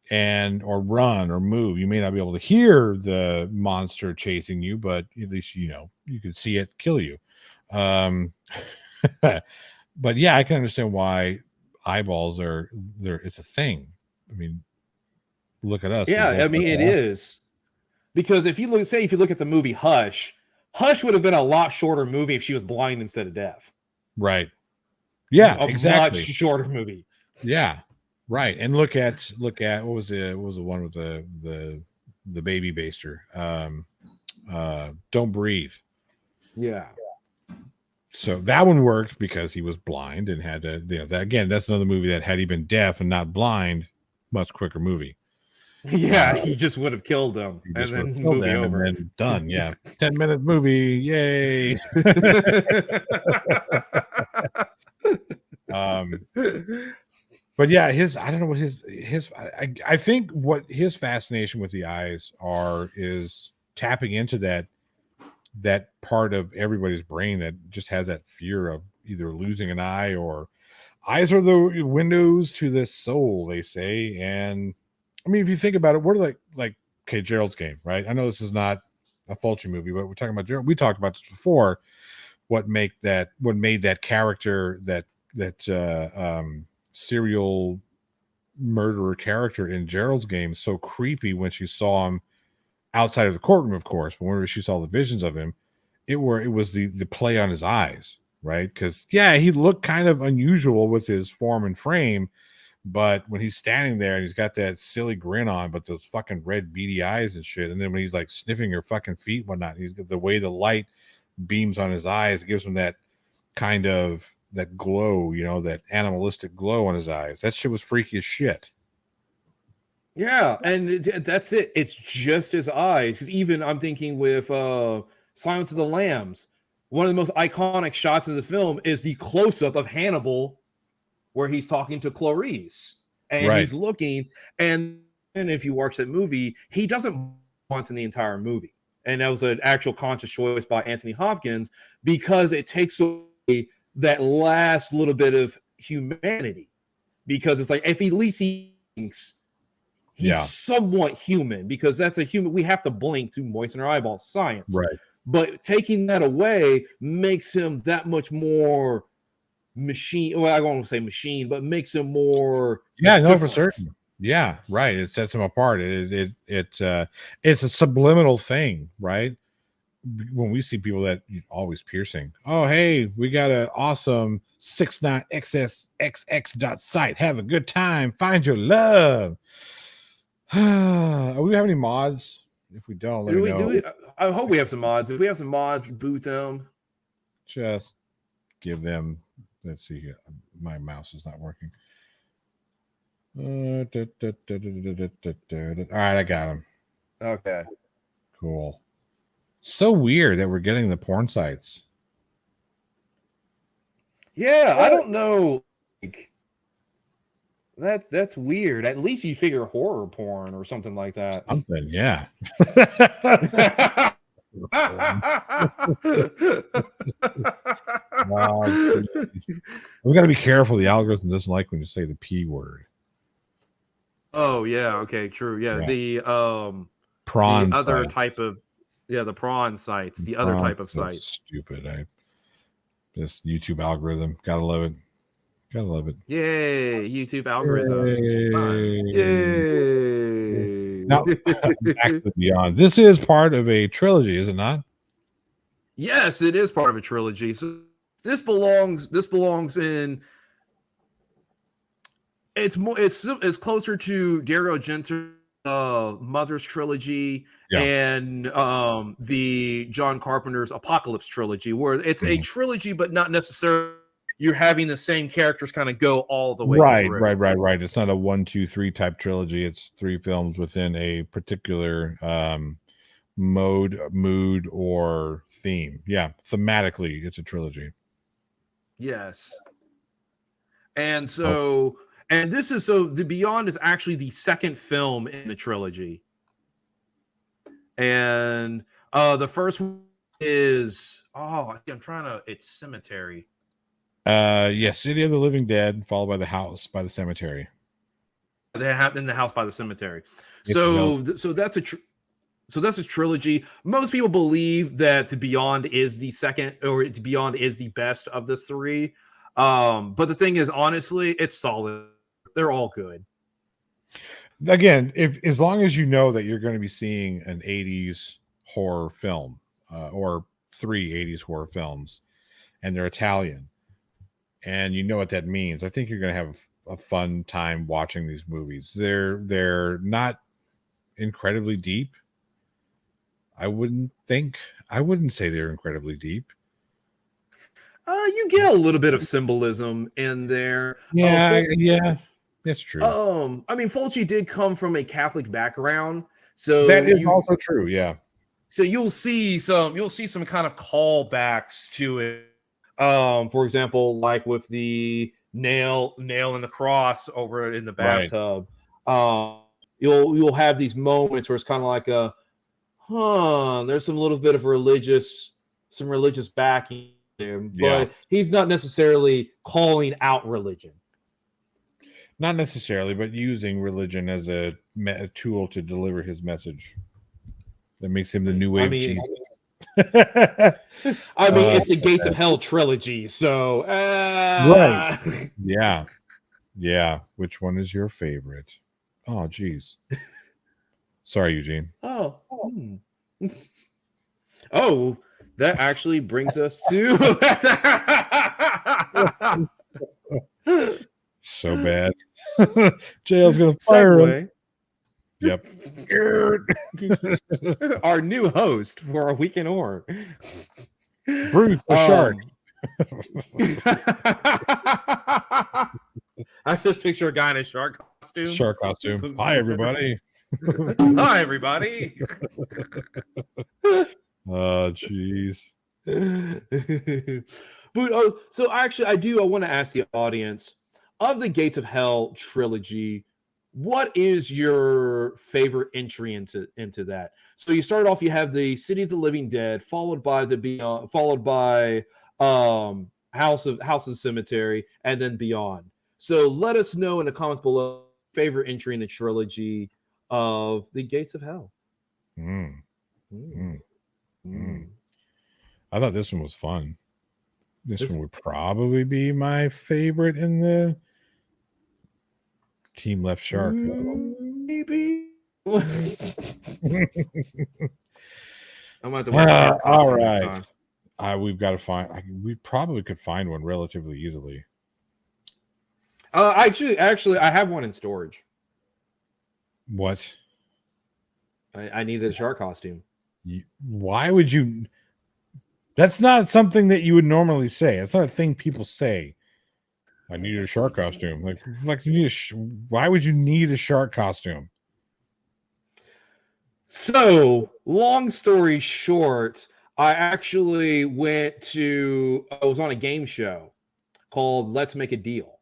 or run or move. You may not be able to hear the monster chasing you, but at least you can see it kill you. But yeah, I can understand why eyeballs it's a thing. I mean, look at us. Yeah, I mean, it is. Because if you look at the movie Hush would have been a lot shorter movie if she was blind instead of deaf. Right. Yeah, exactly. Much shorter movie. Yeah. Right. And look at what was the one with the baby baster? Don't Breathe. Yeah. So that one worked because he was blind and had to, that's another movie that, had he been deaf and not blind, much quicker movie. Yeah, he just would have killed them and then movie over. And then done. Yeah. 10-minute movie. Yay. But yeah, I don't know what I think what his fascination with the eyes is tapping into that part of everybody's brain that just has that fear of either losing an eye, or eyes are the windows to the soul, they say. And I mean, if you think about it, we're like okay, Gerald's Game, right? I know this is not a Fulci movie, but we're talking about Gerald. We talked about this before. What made that character, that serial murderer character in Gerald's Game so creepy when she saw him outside of the courtroom, of course, but whenever she saw the visions of him, it was the play on his eyes, right? Because he looked kind of unusual with his form and frame, but when he's standing there and he's got that silly grin on, but those fucking red beady eyes and shit, and then when he's like sniffing her fucking feet and whatnot, he's got the way the light beams on his eyes, it gives him that kind of that glow, that animalistic glow on his eyes. That shit was freaky as shit. Yeah, and that's it. It's just his eyes. Because even I'm thinking with Silence of the Lambs, one of the most iconic shots of the film is the close-up of Hannibal, where he's talking to Clarice, and he's looking. And if you watch that movie, he doesn't once in the entire movie, and that was an actual conscious choice by Anthony Hopkins because it takes away that last little bit of humanity. Because it's like if at least he thinks he's somewhat human, because that's a human. We have to blink to moisten our eyeballs. Science, right? But taking that away makes him that much more machine. Well, I don't want to say machine, but makes him more. Yeah, no, for certain. Yeah, right. It sets him apart. It's a subliminal thing, right? When we see people that always piercing. Oh, hey, we got an awesome 6.9 XSXX site. Have a good time. Find your love. Do we have any mods? If we don't, let me know. I hope we have some mods. If we have some mods, boot them. Just give them. Let's see here. My mouse is not working. All right, I got him. Okay. Cool. So weird that we're getting the porn sites. Yeah, I don't know. That's weird. At least you figure horror porn or something like that. Something, yeah. We got to be careful. The algorithm doesn't like when you say the P word. Oh yeah, okay, true. Yeah, the prawn the other sites. type of the prawn sites, the other type of sites. Stupid. This YouTube algorithm. Gotta love it. Gotta love it. Yay, YouTube algorithm. Yay. Now, back to Beyond. This is part of a trilogy, is it not? Yes, it is part of a trilogy. So this belongs in. It's closer to Dario Argento's Mother's trilogy and the John Carpenter's Apocalypse trilogy, where it's a trilogy, but not necessarily you're having the same characters kind of go all the way through. Right. It's not a 1, 2, 3 type trilogy. It's 3 films within a particular mode, mood, or theme. Yeah, thematically, it's a trilogy. Yes. And so, and this is The Beyond is actually the second film in the trilogy. And the first one is, it's Cemetery. Yes, City of the Living Dead, followed by The House by the Cemetery. They have in The House by the Cemetery. So that's a trilogy. Most people believe that The Beyond is the second, or The Beyond is the best of the 3. But the thing is, honestly, it's solid. They're all good. Again, as long as you know that you're going to be seeing an 80s horror film, or 3 80s horror films, and they're Italian, and you know what that means, I think you're going to have a fun time watching these movies. They're not incredibly deep. I wouldn't say they're incredibly deep. You get a little bit of symbolism in there. Yeah, that's true. I mean, Fulci did come from a Catholic background, so that is also true. Yeah. So you'll see some kind of callbacks to it. For example, like with the nail in the cross over in the bathtub. Right. You'll have these moments where it's kind of like there's some little bit of religious backing there, but he's not necessarily calling out religion. Not necessarily, but using religion as a tool to deliver his message. That makes him the new wave Jesus. I mean, it's the Gates of Hell trilogy, so right. Yeah. Which one is your favorite? Oh, geez. Sorry, Eugene. Oh, that actually brings us to so bad. JL's gonna fire him. Yep. Our new host for our Weekend Horror, Bruce the Shark. I just picture a guy in a shark costume. Shark costume. Hi, everybody. Hi, everybody. Oh, jeez. But so actually, I want to ask the audience of the Gates of Hell trilogy, what is your favorite entry into that? So you start off, you have the City of the Living Dead, followed by House of Cemetery, and then Beyond. So let us know in the comments below favorite entry in the trilogy of the Gates of Hell. I thought this one was fun. This one would probably be my favorite in the Team Left Shark. Maybe. I'm gonna have to wear a shark All costume next right. We've got to find. We probably could find one relatively easily. Actually, I have one in storage. What? I need a shark costume. Why would you? That's not something that you would normally say. It's not a thing people say. I need a shark costume. Like you need why would you need a shark costume? So, long story short, I actually I was on a game show called Let's Make a Deal.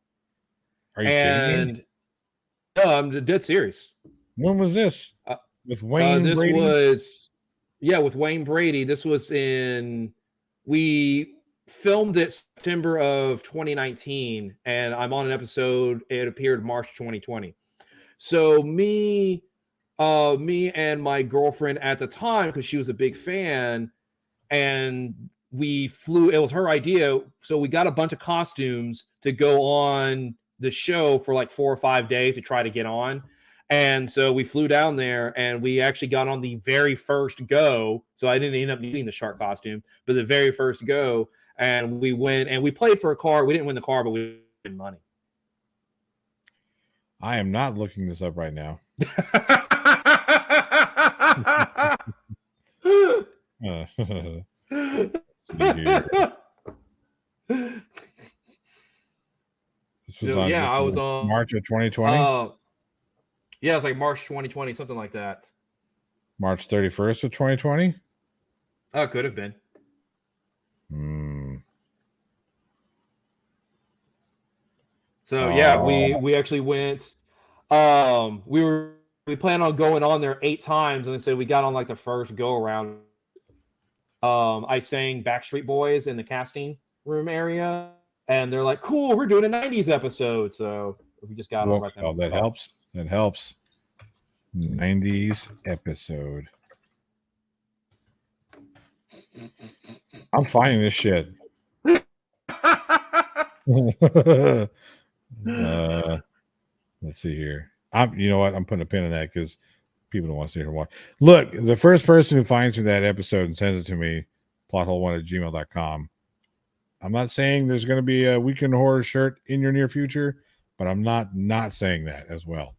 Are you kidding me? No, I'm dead serious. When was this? With Wayne Brady? With Wayne Brady. This was we filmed it September of 2019, and I'm on an episode. It appeared March 2020. So me and my girlfriend at the time, because she was a big fan, and we flew. It was her idea, so we got a bunch of costumes to go on the show for like 4 or 5 days to try to get on. And so we flew down there, and we actually got on the very first go. So I didn't end up needing the shark costume, but the very first go, and we went and we played for a car. We didn't win the car, but we won money. I am not looking this up right now. This was on I was on March of 2020. Yeah, it's like March 2020, something like that. March 31st of 2020. Oh, it could have been. So we actually went. We planned on going on there 8 times, and so we got on like the first go around. I sang Backstreet Boys in the casting room area, and they're like, "Cool, we're doing a '90s episode." So we just got on right then. Oh, that helps. That helps. 90s episode. I'm finding this shit. Let's see here. You know what? I'm putting a pin in that because people don't want to see her watch. Look, the first person who finds me that episode and sends it to me, plothole1@gmail.com. I'm not saying there's going to be a Weekend Horror shirt in your near future, but I'm not saying that as well.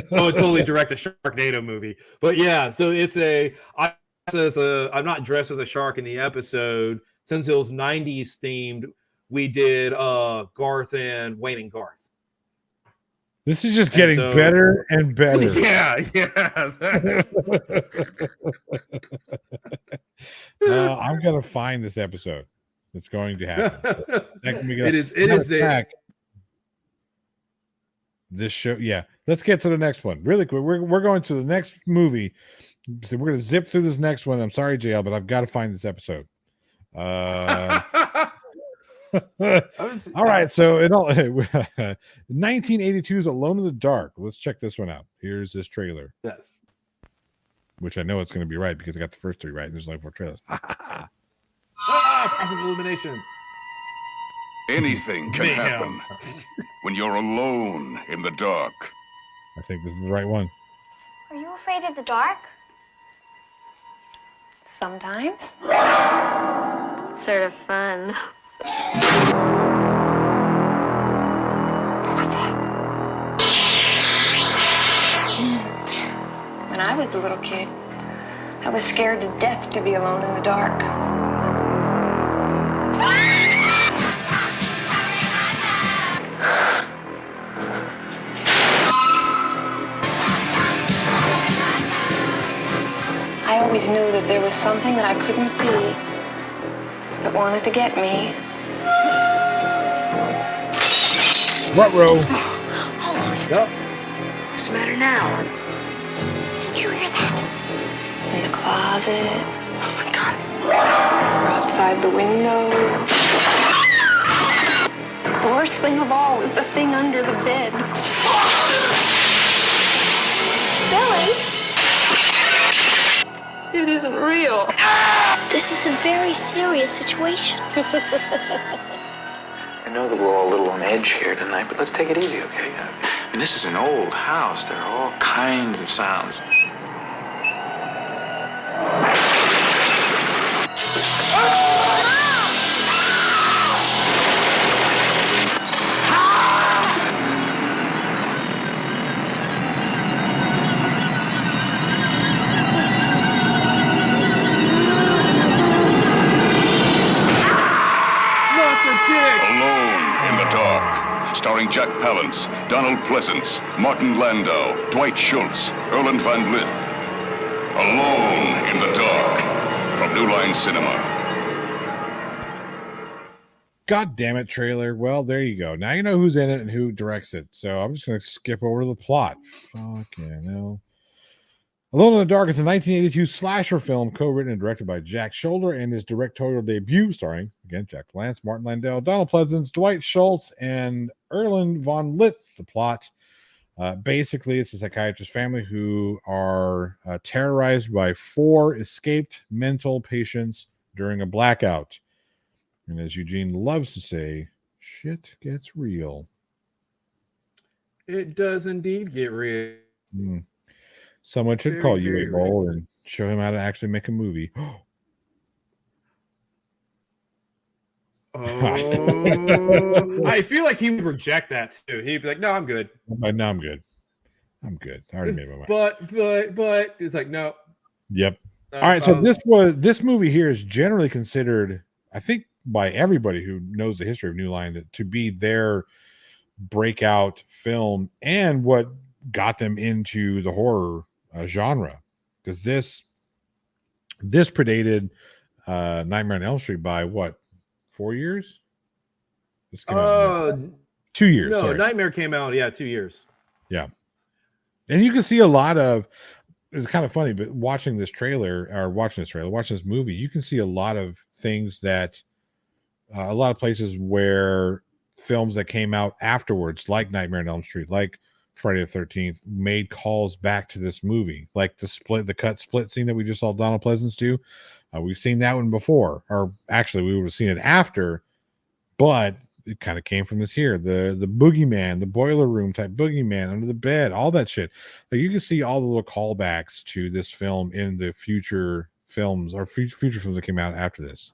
Totally direct a Sharknado movie. But yeah, so I'm not dressed as a shark in the episode. Since it was 90s themed, we did Garth and Wayne and Garth. This is just getting better and better. Yeah. I'm gonna find this episode. It's going to happen. It is this show. Yeah, let's get to the next one really quick. We're going to the next movie. So we're gonna zip through this next one. I'm sorry, JL, but I've got to find this episode. All right, so 1982's Alone in the Dark. Let's check this one out. Here's this trailer. Yes. Which I know it's going to be right because I got the first 3 right. And there's like 4 trailers. Passive elimination. Anything can happen when you're alone in the dark. I think this is the right one. Are you afraid of the dark? Sometimes. Sort of fun. When I was a little kid, I was scared to death to be alone in the dark. always knew that there was something that I couldn't see that wanted to get me. What row? Hold on. What's the matter now? Did you hear that? In the closet. Oh my God. Or outside the window. But the worst thing of all is the thing under the bed. Billy! It isn't real. This is a very serious situation. I know that we're all a little on edge here tonight, but let's take it easy, okay? I mean, this is an old house. There are all kinds of sounds. Starring Jack Palance, Donald Pleasance, Martin Landau, Dwight Schultz, Erland Van Lith. Alone in the Dark from New Line Cinema. God damn it, trailer. Well, there you go. Now you know who's in it and who directs it. So I'm just going to skip over to the plot. Fucking hell. Alone in the Dark is a 1982 slasher film co-written and directed by Jack Shoulder and his directorial debut starring, again, Jack Palance, Martin Landau, Donald Pleasance, Dwight Schultz, and Erland von Litz. The plot, basically, it's a psychiatrist family who are terrorized by 4 escaped mental patients during a blackout. And as Eugene loves to say, shit gets real. It does indeed get real. Someone should call you a role and show him how to actually make a movie. Oh, I feel like he would reject that too. He'd be like, "No, I'm good." No, I'm good. I'm good. I already made my mind. But it's like, no. Yep. All right. So this movie here is generally considered, I think, by everybody who knows the history of New Line, that to be their breakout film and what got them into the horror genre, because this predated Nightmare on Elm Street by what, 4 years? 2 years. No, sorry. Nightmare came out 2 years. Yeah, and you can see a lot of. It's kind of funny, but watching this movie, you can see a lot of things that a lot of places where films that came out afterwards, like Nightmare on Elm Street, like Friday the 13th, made calls back to this movie, like the cut split scene that we just saw Donald Pleasance do. We've seen that one before, or actually we would have seen it after, but it kind of came from this here, the boogeyman, the boiler room type boogeyman under the bed, all that shit. Like you can see all the little callbacks to this film in the future films or future films that came out after this.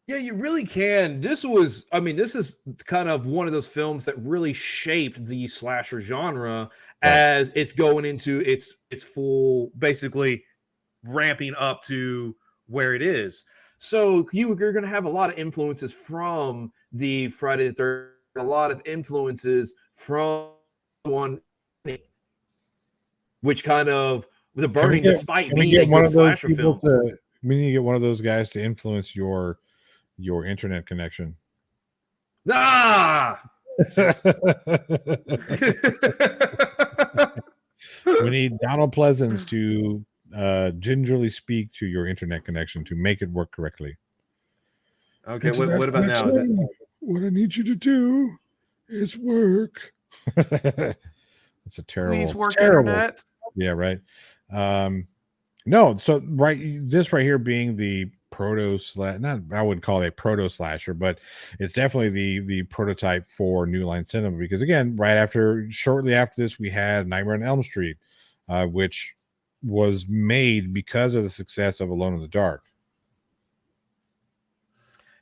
Yeah, you really can. This is kind of one of those films that really shaped the slasher genre as it's going into its full, basically ramping up to where it is. So you're going to have a lot of influences from the Friday the 13th, a lot of influences from one, which kind of the Burning, despite being a good slasher film. We need to get one of those guys to influence your internet connection. We need Donald Pleasance to gingerly speak to your internet connection to make it work correctly. Okay, what about now? What I need you to do is work. It's a terrible. Please work terrible. internet. Yeah, right. No, so this right here being the I wouldn't call it a proto slasher, but it's definitely the prototype for New Line Cinema, because again, shortly after this, we had Nightmare on Elm Street, which was made because of the success of Alone in the Dark.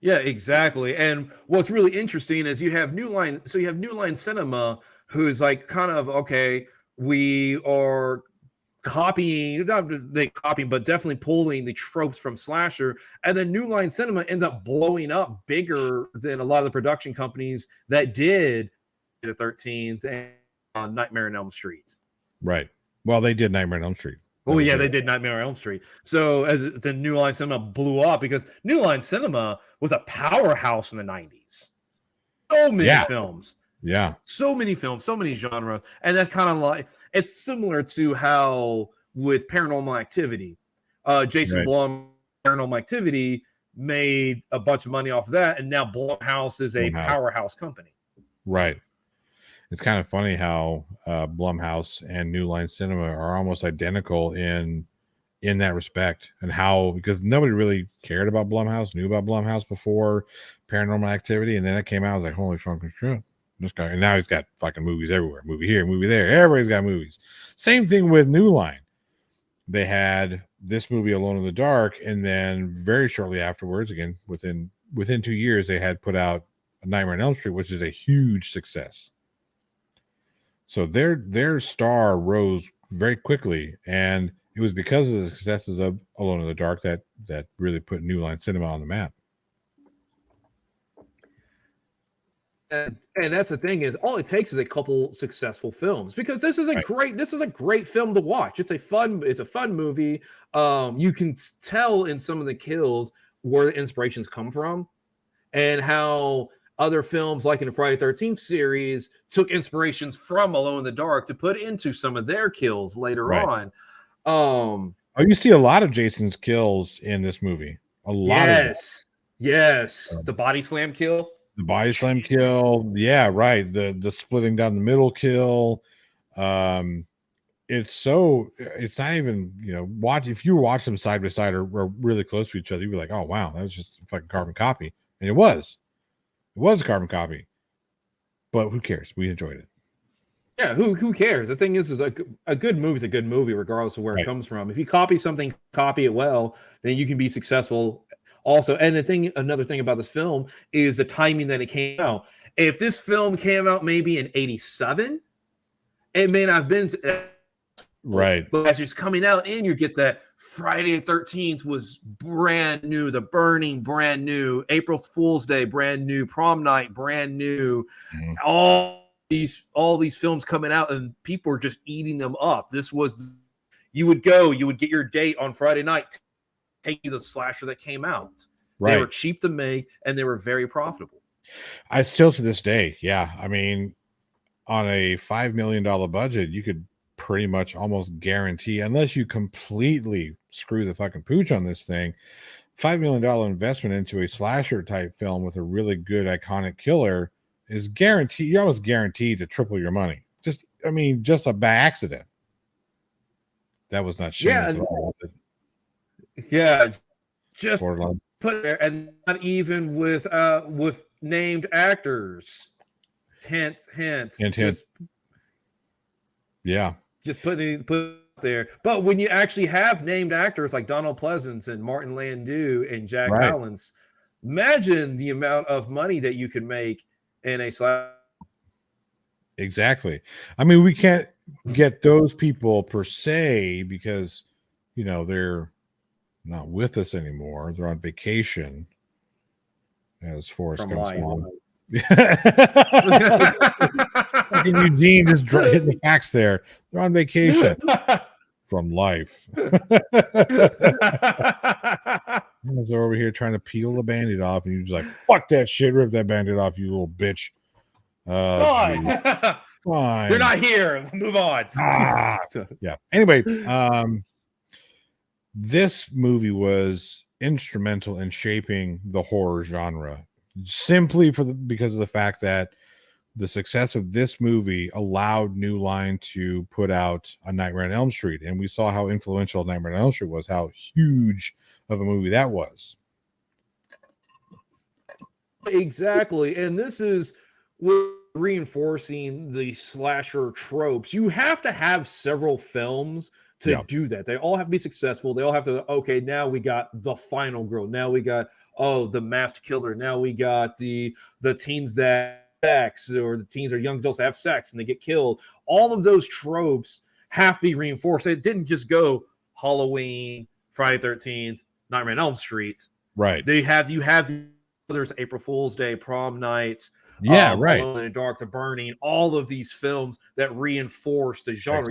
Yeah, exactly. And what's really interesting is you have New Line Cinema, who's like kind of, okay, we are copying, not they copying, but definitely pulling the tropes from slasher. And then New Line Cinema ends up blowing up bigger than a lot of the production companies that did the 13th and Nightmare on Elm Street. Right. Well, they did Nightmare on Elm Street. Oh yeah, they did Nightmare on Elm Street. So as the New Line Cinema blew up because New Line Cinema was a powerhouse in the 90s. So many films. Yeah. So many films, so many genres. And that's kind of like, it's similar to how with Paranormal Activity, Jason Blum, Paranormal Activity made a bunch of money off of that. And now Blumhouse is a powerhouse company. Right. It's kind of funny how Blumhouse and New Line Cinema are almost identical in that respect, and how, because nobody really cared about Blumhouse, knew about Blumhouse before Paranormal Activity, and then it came out, I was like, holy fucking shit, this guy, and now he's got fucking movies everywhere, movie here, movie there, everybody's got movies. Same thing with New Line. They had this movie Alone in the Dark, and then very shortly afterwards, again within 2 years, they had put out A Nightmare on Elm Street, which is a huge success. So their star rose very quickly, and it was because of the successes of Alone in the Dark that really put New Line Cinema on the map. And that's the thing, is all it takes is a couple successful films, because this is a great film to watch. It's a fun movie. You can tell in some of the kills where the inspirations come from, and how other films like in the Friday 13th series took inspirations from Alone in the Dark to put into some of their kills later on. You see a lot of Jason's kills in this movie. A lot of Yes. The body slam kill. The body slam kill. Yeah, right. The splitting down the middle kill. It's not even, if you watch them side by side or really close to each other, you'd be like, oh wow, that was just a fucking carbon copy. And it was a carbon copy. But who cares? We enjoyed it. Yeah, who cares? The thing is a good movie is a good movie, regardless of where it comes from. If you copy something, copy it well, then you can be successful also. And another thing about this film is the timing that it came out. If this film came out maybe in 87, it may not have been right. But as it's coming out, and you get that Friday the 13th was brand new, The Burning brand new, April Fool's Day brand new, Prom Night brand new, all these films coming out, and people are just eating them up. This was, you would get your date on Friday night, take you the slasher that came out. Right. They were cheap to make, and they were very profitable. I still, to this day, I mean, on a $5 million budget, you could pretty much almost guarantee, unless you completely screw the fucking pooch on this thing, $5 million investment into a slasher type film with a really good iconic killer is guaranteed. You're almost guaranteed to triple your money. Just by accident. That was not shameless at all, was it? Yeah, just put there, and not even with named actors. Hint. Yeah. Just put there. But when you actually have named actors like Donald Pleasance and Martin Landau and Jack Palance, imagine the amount of money that you could make in a slash. Exactly. I mean, we can't get those people per se because, they're not with us anymore. They're on vacation, as Forrest Gump's mom. Fucking Eugene just hitting the facts there. They're on vacation from life. They're over here trying to peel the Band-Aid off, and you're just like, fuck that shit, rip that Band-Aid off, you little bitch. Fine. You're not here. Move on. Yeah. Anyway, this movie was instrumental in shaping the horror genre, simply because of the fact that the success of this movie allowed New Line to put out A Nightmare on Elm Street, and we saw how influential Nightmare on Elm Street was, how huge of a movie that was. Exactly, and this is reinforcing the slasher tropes. You have to have several films to do that. They all have to be successful. They all have to, okay, now we got the final girl. Now we got, the masked killer. Now we got the teens that sex, or the teens or young adults that have sex and they get killed. All of those tropes have to be reinforced. It didn't just go Halloween, Friday 13th, Nightmare on Elm Street. Right. There's April Fool's Day, Prom Night. Right. Alone in the Dark, The Burning, all of these films that reinforce the genre.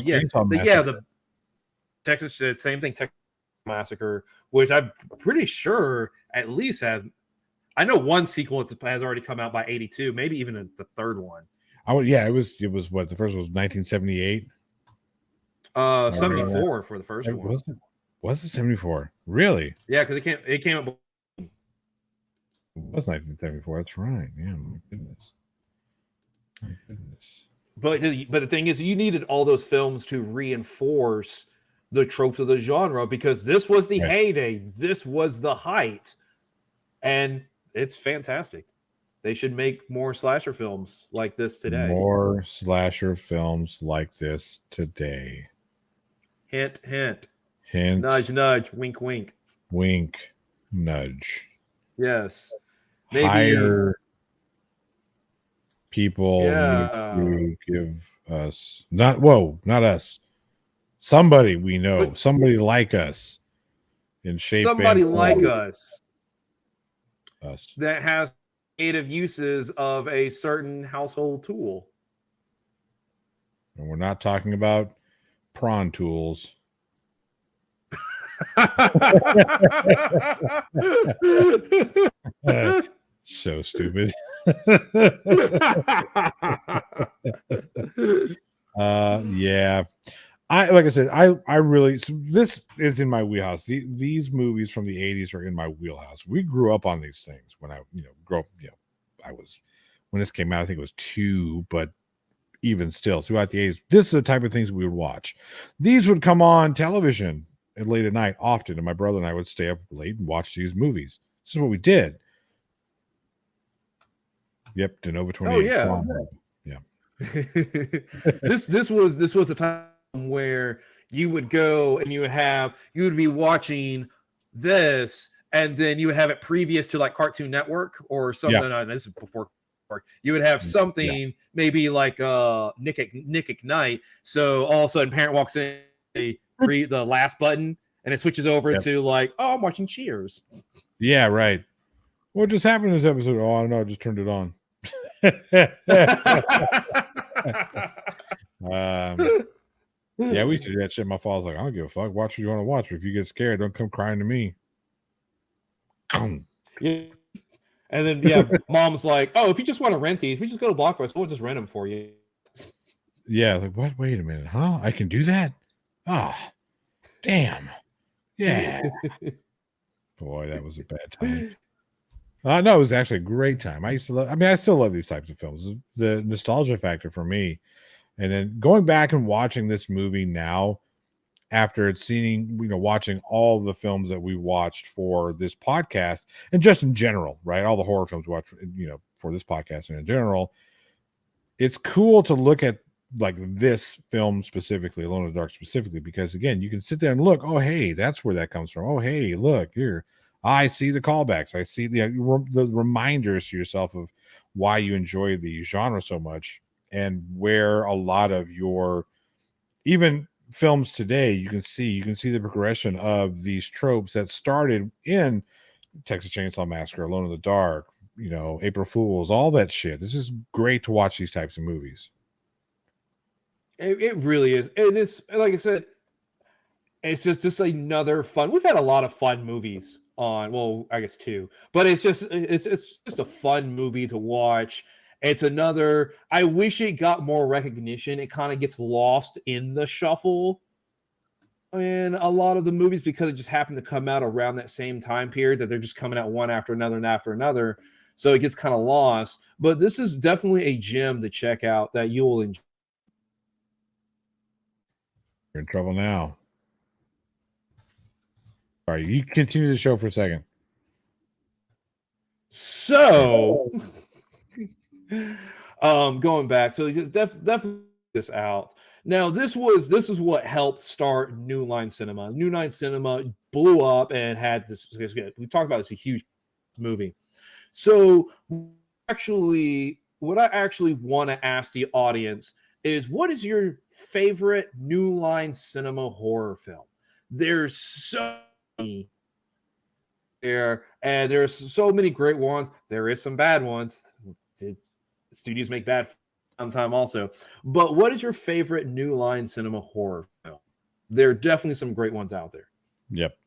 Texas did same thing. Texas Massacre, which I'm pretty sure at least have. I know one sequel has already come out by 82, maybe even the third one. Yeah, it was what the first one was 1978. 74 for the first one. Was it 74? Really? Yeah, because it came up. It was 1974. That's right. Yeah, my goodness. My goodness. But the thing is, you needed all those films to reinforce the tropes of the genre, because this was the heyday. This was the height. And it's fantastic. They should make more slasher films like this today. More slasher films like this today. Hint, hint. Hint. Nudge, nudge. Wink, wink. Wink, nudge. Yes. Maybe hire people to give us not us. Somebody we know, somebody like us in shape. Somebody like us. Us. That has creative uses of a certain household tool. And we're not talking about prawn tools. So stupid. Yeah. Like I said, I really, so this is in my wheelhouse. These movies from the 80s are in my wheelhouse. We grew up on these things when I grew up, I was, when this came out, I think it was 2, but even still throughout the 80s, this is the type of things we would watch. These would come on television at late at night often, and my brother and I would stay up late and watch these movies. This is what we did. Yep, DeNova 28. Oh yeah. This was a time where you would go and you would be watching this, and then you would have it previous to like Cartoon Network or something. This is before you would have something maybe like Nick at Night. So all of a sudden, parent walks in, the last button, and it switches over to like, oh, I'm watching Cheers. Yeah, right. What just happened in this episode? Oh, I don't know. I just turned it on. Yeah, we used to do that shit. My father's like, I don't give a fuck. Watch what you want to watch. But if you get scared, don't come crying to me. Yeah. And then mom's like, oh, if you just want to rent these, we just go to Blockbuster. We'll just rent them for you. Yeah, like what? Wait a minute, huh? I can do that? Oh, damn. Yeah. Boy, that was a bad time. No, it was actually a great time. I still love these types of films. The nostalgia factor for me. And then going back and watching this movie now, after watching all the films that we watched for this podcast, and just in general, right? All the horror films we watched, for this podcast and in general, it's cool to look at like this film specifically, Alone in the Dark specifically, because again, you can sit there and look, oh, hey, that's where that comes from. Oh, hey, look here. I see the callbacks. I see the reminders to yourself of why you enjoy the genre so much, and where a lot of your even films today, you can see the progression of these tropes that started in Texas Chainsaw Massacre, Alone in the Dark, April Fools, all that shit. This is great to watch these types of movies. It really is. And it's, like I said, it's just another fun. We've had a lot of fun movies on, well, I guess 2, but it's just a fun movie to watch. It's another, I wish it got more recognition. It kind of gets lost in the shuffle in a lot of the movies because it just happened to come out around that same time period that they're just coming out one after another and after another. So it gets kind of lost. But this is definitely a gem to check out that you will enjoy. You're in trouble now. All right, you continue the show for a second. So, going back, so just definitely this out. Now, this is what helped start New Line Cinema. New Line Cinema blew up and had this. We talked about this, a huge movie. So, what I actually want to ask the audience is, what is your favorite New Line Cinema horror film? There's so many there, and there's so many great ones. There is some bad ones. Studios make bad sometimes also. But what is your favorite New Line Cinema horror film? There are definitely some great ones out there. Yep.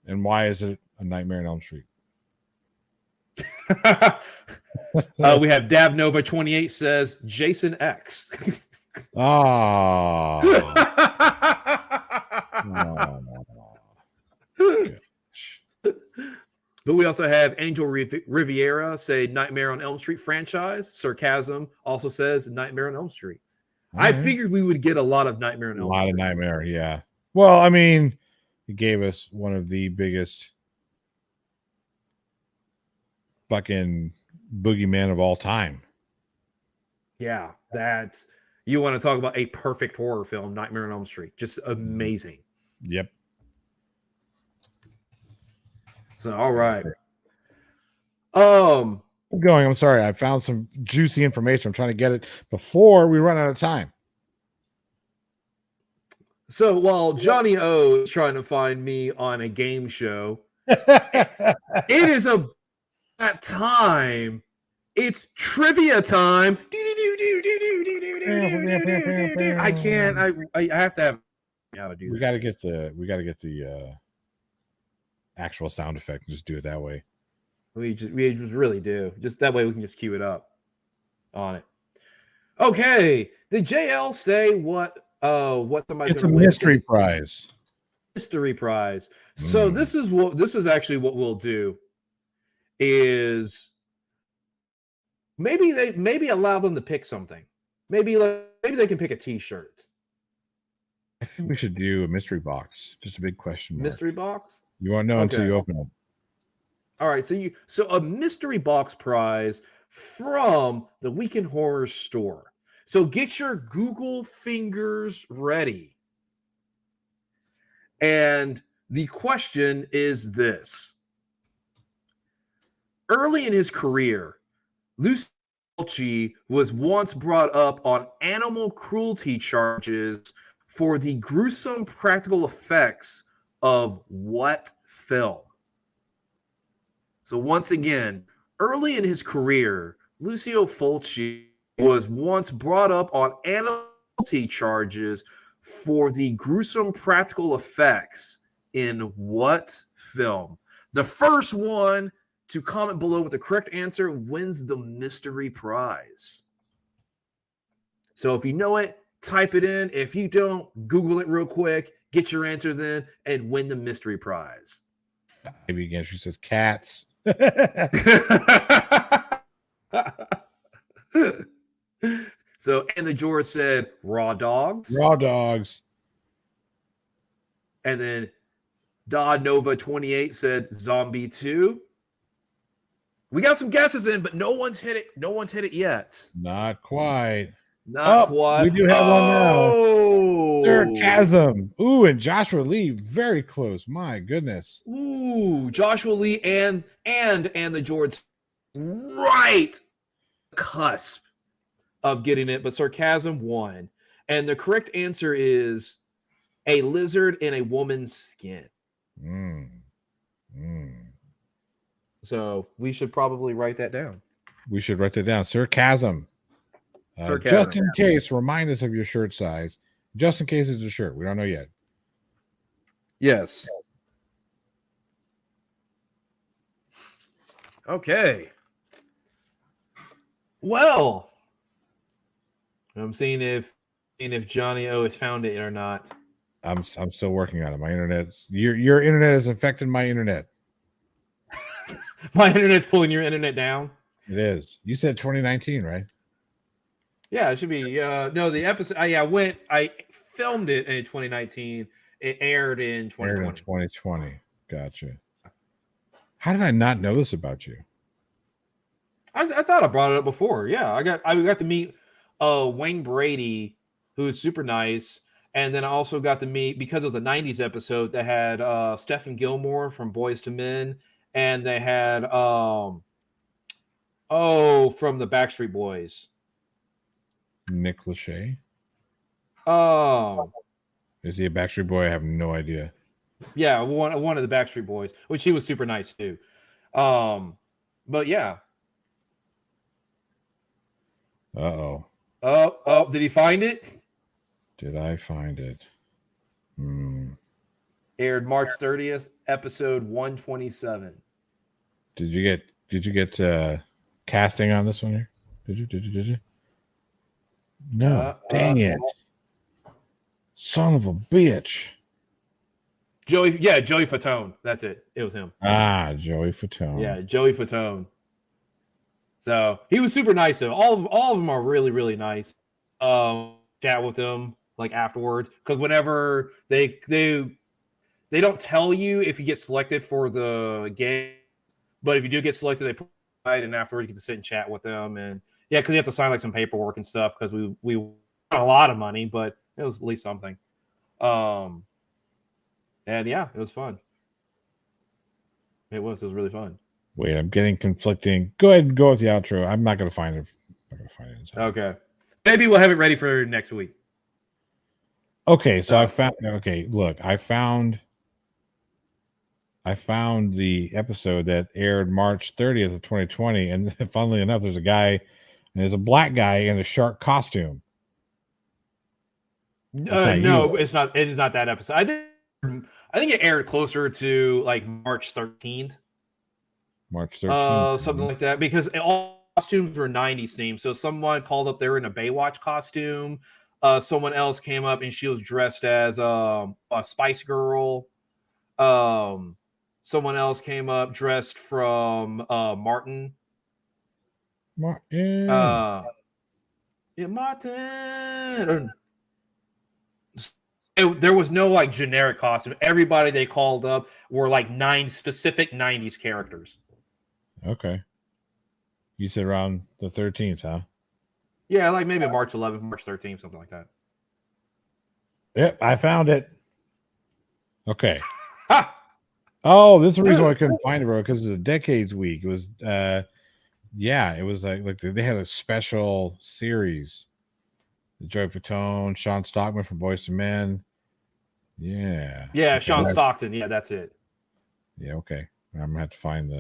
And why is it a Nightmare on Elm Street? We have Davnova28 says Jason X. Oh. But we also have Angel Riviera say Nightmare on Elm Street franchise. Sarcasm also says Nightmare on Elm Street. I figured we would get a lot of Nightmare on Elm Street. A lot of Nightmare, yeah. Well, I mean, he gave us one of the biggest fucking boogeyman of all time. Yeah, that's you want to talk about a perfect horror film, Nightmare on Elm Street. Just amazing. Yep. So all right. I'm going. I'm sorry. I found some juicy information. I'm trying to get it before we run out of time. So while Johnny O is trying to find me on a game show, it is that time. It's trivia time. I can't. I have to have how to do that. We got to get the actual sound effect and just do it that way. We just really do. Just that way we can just cue it up on it. Okay. Did JL say what somebody's It's a mystery prize. Mystery prize. So this is actually what we'll do is maybe allow them to pick something. Maybe they can pick a t-shirt. I think we should do a mystery box. Just a big question mark. Mystery box? You won't know until you open it. All right, so a mystery box prize from the Week in Horror store. So get your Google fingers ready. And the question is this. Early in his career, Fulci was once brought up on animal cruelty charges for the gruesome practical effects of what film? So once again, early in his career, Lucio Fulci was once brought up on animal cruelty charges for the gruesome practical effects in what film? The first one to comment below with the correct answer wins the mystery prize. So if you know it, type it in. If you don't, Google it real quick, get your answers in, and win the mystery prize. Maybe again, she says cats. So, and the George said raw dogs. Raw dogs. And then Dodd Nova 28 said Zombie 2. We got some guesses in, but no one's hit it. No one's hit it yet. Not quite. Not quite. We do have one now. Sarcasm. Ooh, and Joshua Lee, very close. My goodness. Ooh, Joshua Lee and the George right cusp of getting it, but Sarcasm won. And the correct answer is a lizard in a woman's skin. So we should probably write that down. We should write that down. Sarcasm. Just in case, remind us of your shirt size. Just in case it's a shirt. We don't know yet. Yes. Okay. Well, I'm seeing if Johnny O has found it or not. I'm still working on it. My internet's your internet has infected my internet. My internet's pulling your internet down. It is. You said 2019, right? Yeah, it should be. No, the episode. I filmed it in 2019. It aired in 2020. Aired in 2020. Gotcha. How did I not know this about you? I thought I brought it up before. Yeah, I got to meet Wayne Brady, who is super nice, and then I also got to meet, because it was a 90s episode that had Stephen Gilmore from Boys to Men, and they had from the Backstreet Boys. Nick Lachey? Is he a Backstreet Boy? I have no idea. Yeah, one of the Backstreet Boys, which he was super nice too. But yeah. Uh-oh. Oh, did he find it? Did I find it? Aired March 30th, episode 127. Did you get casting on this one here? Did you? No. Dang it. Son of a bitch. Joey Fatone. That's it. It was him. Joey Fatone. Yeah, Joey Fatone. So he was super nice though. All of them are really, really nice. Chat with them like afterwards. Because whenever they don't tell you if you get selected for the game, but if you do get selected, they provide, and afterwards you get to sit and chat with them. And yeah, because you have to sign like some paperwork and stuff because we won a lot of money, but it was at least something. And yeah, it was fun. It was really fun. Wait, I'm getting conflicting. Go ahead and go with the outro. I'm not going to find it. Okay. Maybe we'll have it ready for next week. Okay, so I found the episode that aired March 30th of 2020, and funnily enough, there's a black guy in a shark costume. No, it's not. It is not that episode. I think it aired closer to like March 13th. March 13th. Something like that, because all costumes were 90s themed. So someone called up there in a Baywatch costume. Someone else came up and she was dressed as a Spice Girl. Someone else came up dressed from Martin. Martin. Martin. There was no like generic costume. Everybody they called up were like 9 specific 90s characters. Okay. You said around the 13th, huh? Yeah, like maybe March 11th, March 13th, something like that. Yep, I found it. Okay. Oh, this is the reason why I couldn't find it, bro, because it's a Decades Week. It was it was like they had a special series. Joey Fatone, Sean Stockman from Boyz II Men. Yeah. Yeah, okay. Sean Stockton. Yeah, that's it. Yeah, okay. I'm gonna have to find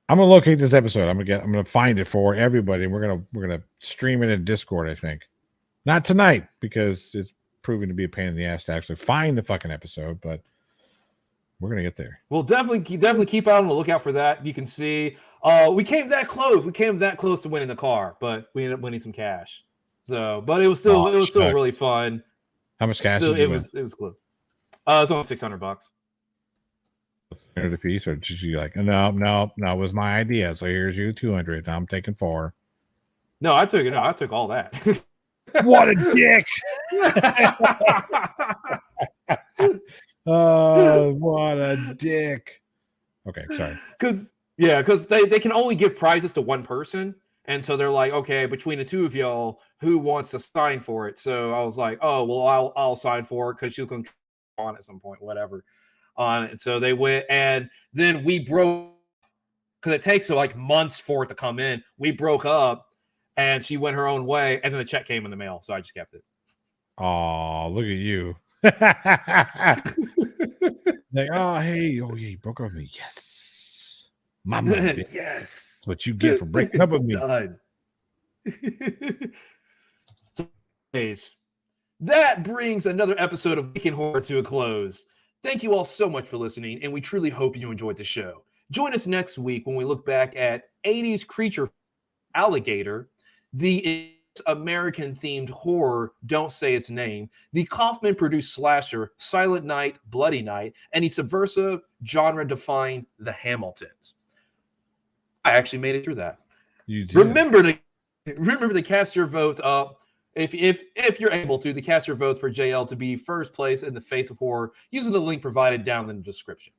I'm gonna locate this episode. I'm gonna find it for everybody, and we're gonna stream it in Discord, I think. Not tonight, because it's proving to be a pain in the ass to actually find the fucking episode, but we're gonna get there. We'll definitely keep out on the lookout for that. You can see we came that close. We came that close to winning the car, but we ended up winning some cash. So, but it was still still really fun. How much cash did you win? It was close. It's only $600. $100 a piece, or did you like? No, it was my idea. So here's you $200. I'm taking $400. No, I took it. No, I took all that. What a dick! Oh, what a dick! Okay, sorry. Because they can only give prizes to one person, and so they're like, okay, between the two of y'all, who wants to sign for it? So I was like, oh well, I'll sign for it because you can on at some point, whatever. On it, so they went, and then we broke because it takes like months for it to come in. We broke up, and she went her own way, and then the check came in the mail, so I just kept it. Oh, look at you! Like, oh you broke up with me. Yes, mama. Yes, that's what you get for breaking up with me. Done. So, that brings another episode of Weekend Horror to a close. Thank you all so much for listening, and we truly hope you enjoyed the show. Join us next week when we look back at 80s creature Alligator, the American-themed horror Don't Say Its Name, the Kaufman-produced slasher Silent Night, Bloody Night, and the subversive genre-defined The Hamiltons. I actually made it through that. You did. Remember to cast your vote up. If you're able to cast your votes for JL to be first place in the face of horror using the link provided down in the description.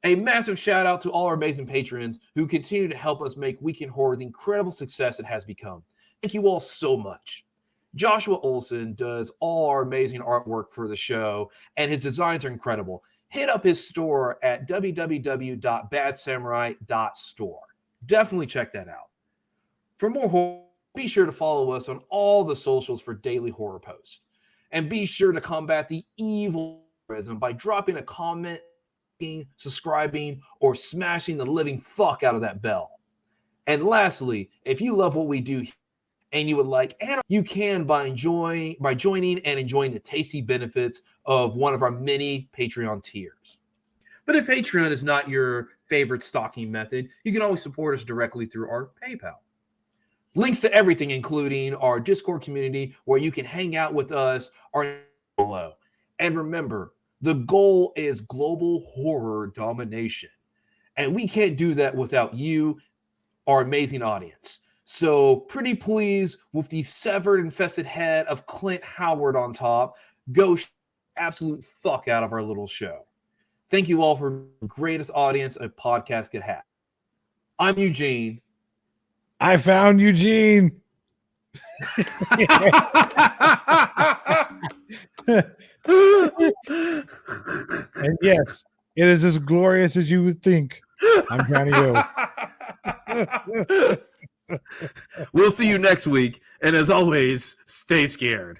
A massive shout out to all our amazing patrons who continue to help us make Weekend Horror the incredible success it has become. Thank you all so much. Joshua Olsen does all our amazing artwork for the show, and his designs are incredible. Hit up his store at www.badsamurai.store. Definitely check that out. For more horror, be sure to follow us on all the socials for daily horror posts. And be sure to combat the evilism by dropping a comment, subscribing, or smashing the living fuck out of that bell. And lastly, if you love what we do, and you would like, and you can by joining and enjoying the tasty benefits of one of our many Patreon tiers. But if Patreon is not your favorite stocking method, you can always support us directly through our PayPal. Links to everything, including our Discord community where you can hang out with us, are below. And remember, the goal is global horror domination. And we can't do that without you, our amazing audience. So pretty please, with the severed infested head of Clint Howard on top, go absolute fuck out of our little show. Thank you all for the greatest audience a podcast could have. I'm Eugene. I found Eugene. And yes, it is as glorious as you would think. I'm Johnny O. We'll see you next week. And as always, stay scared.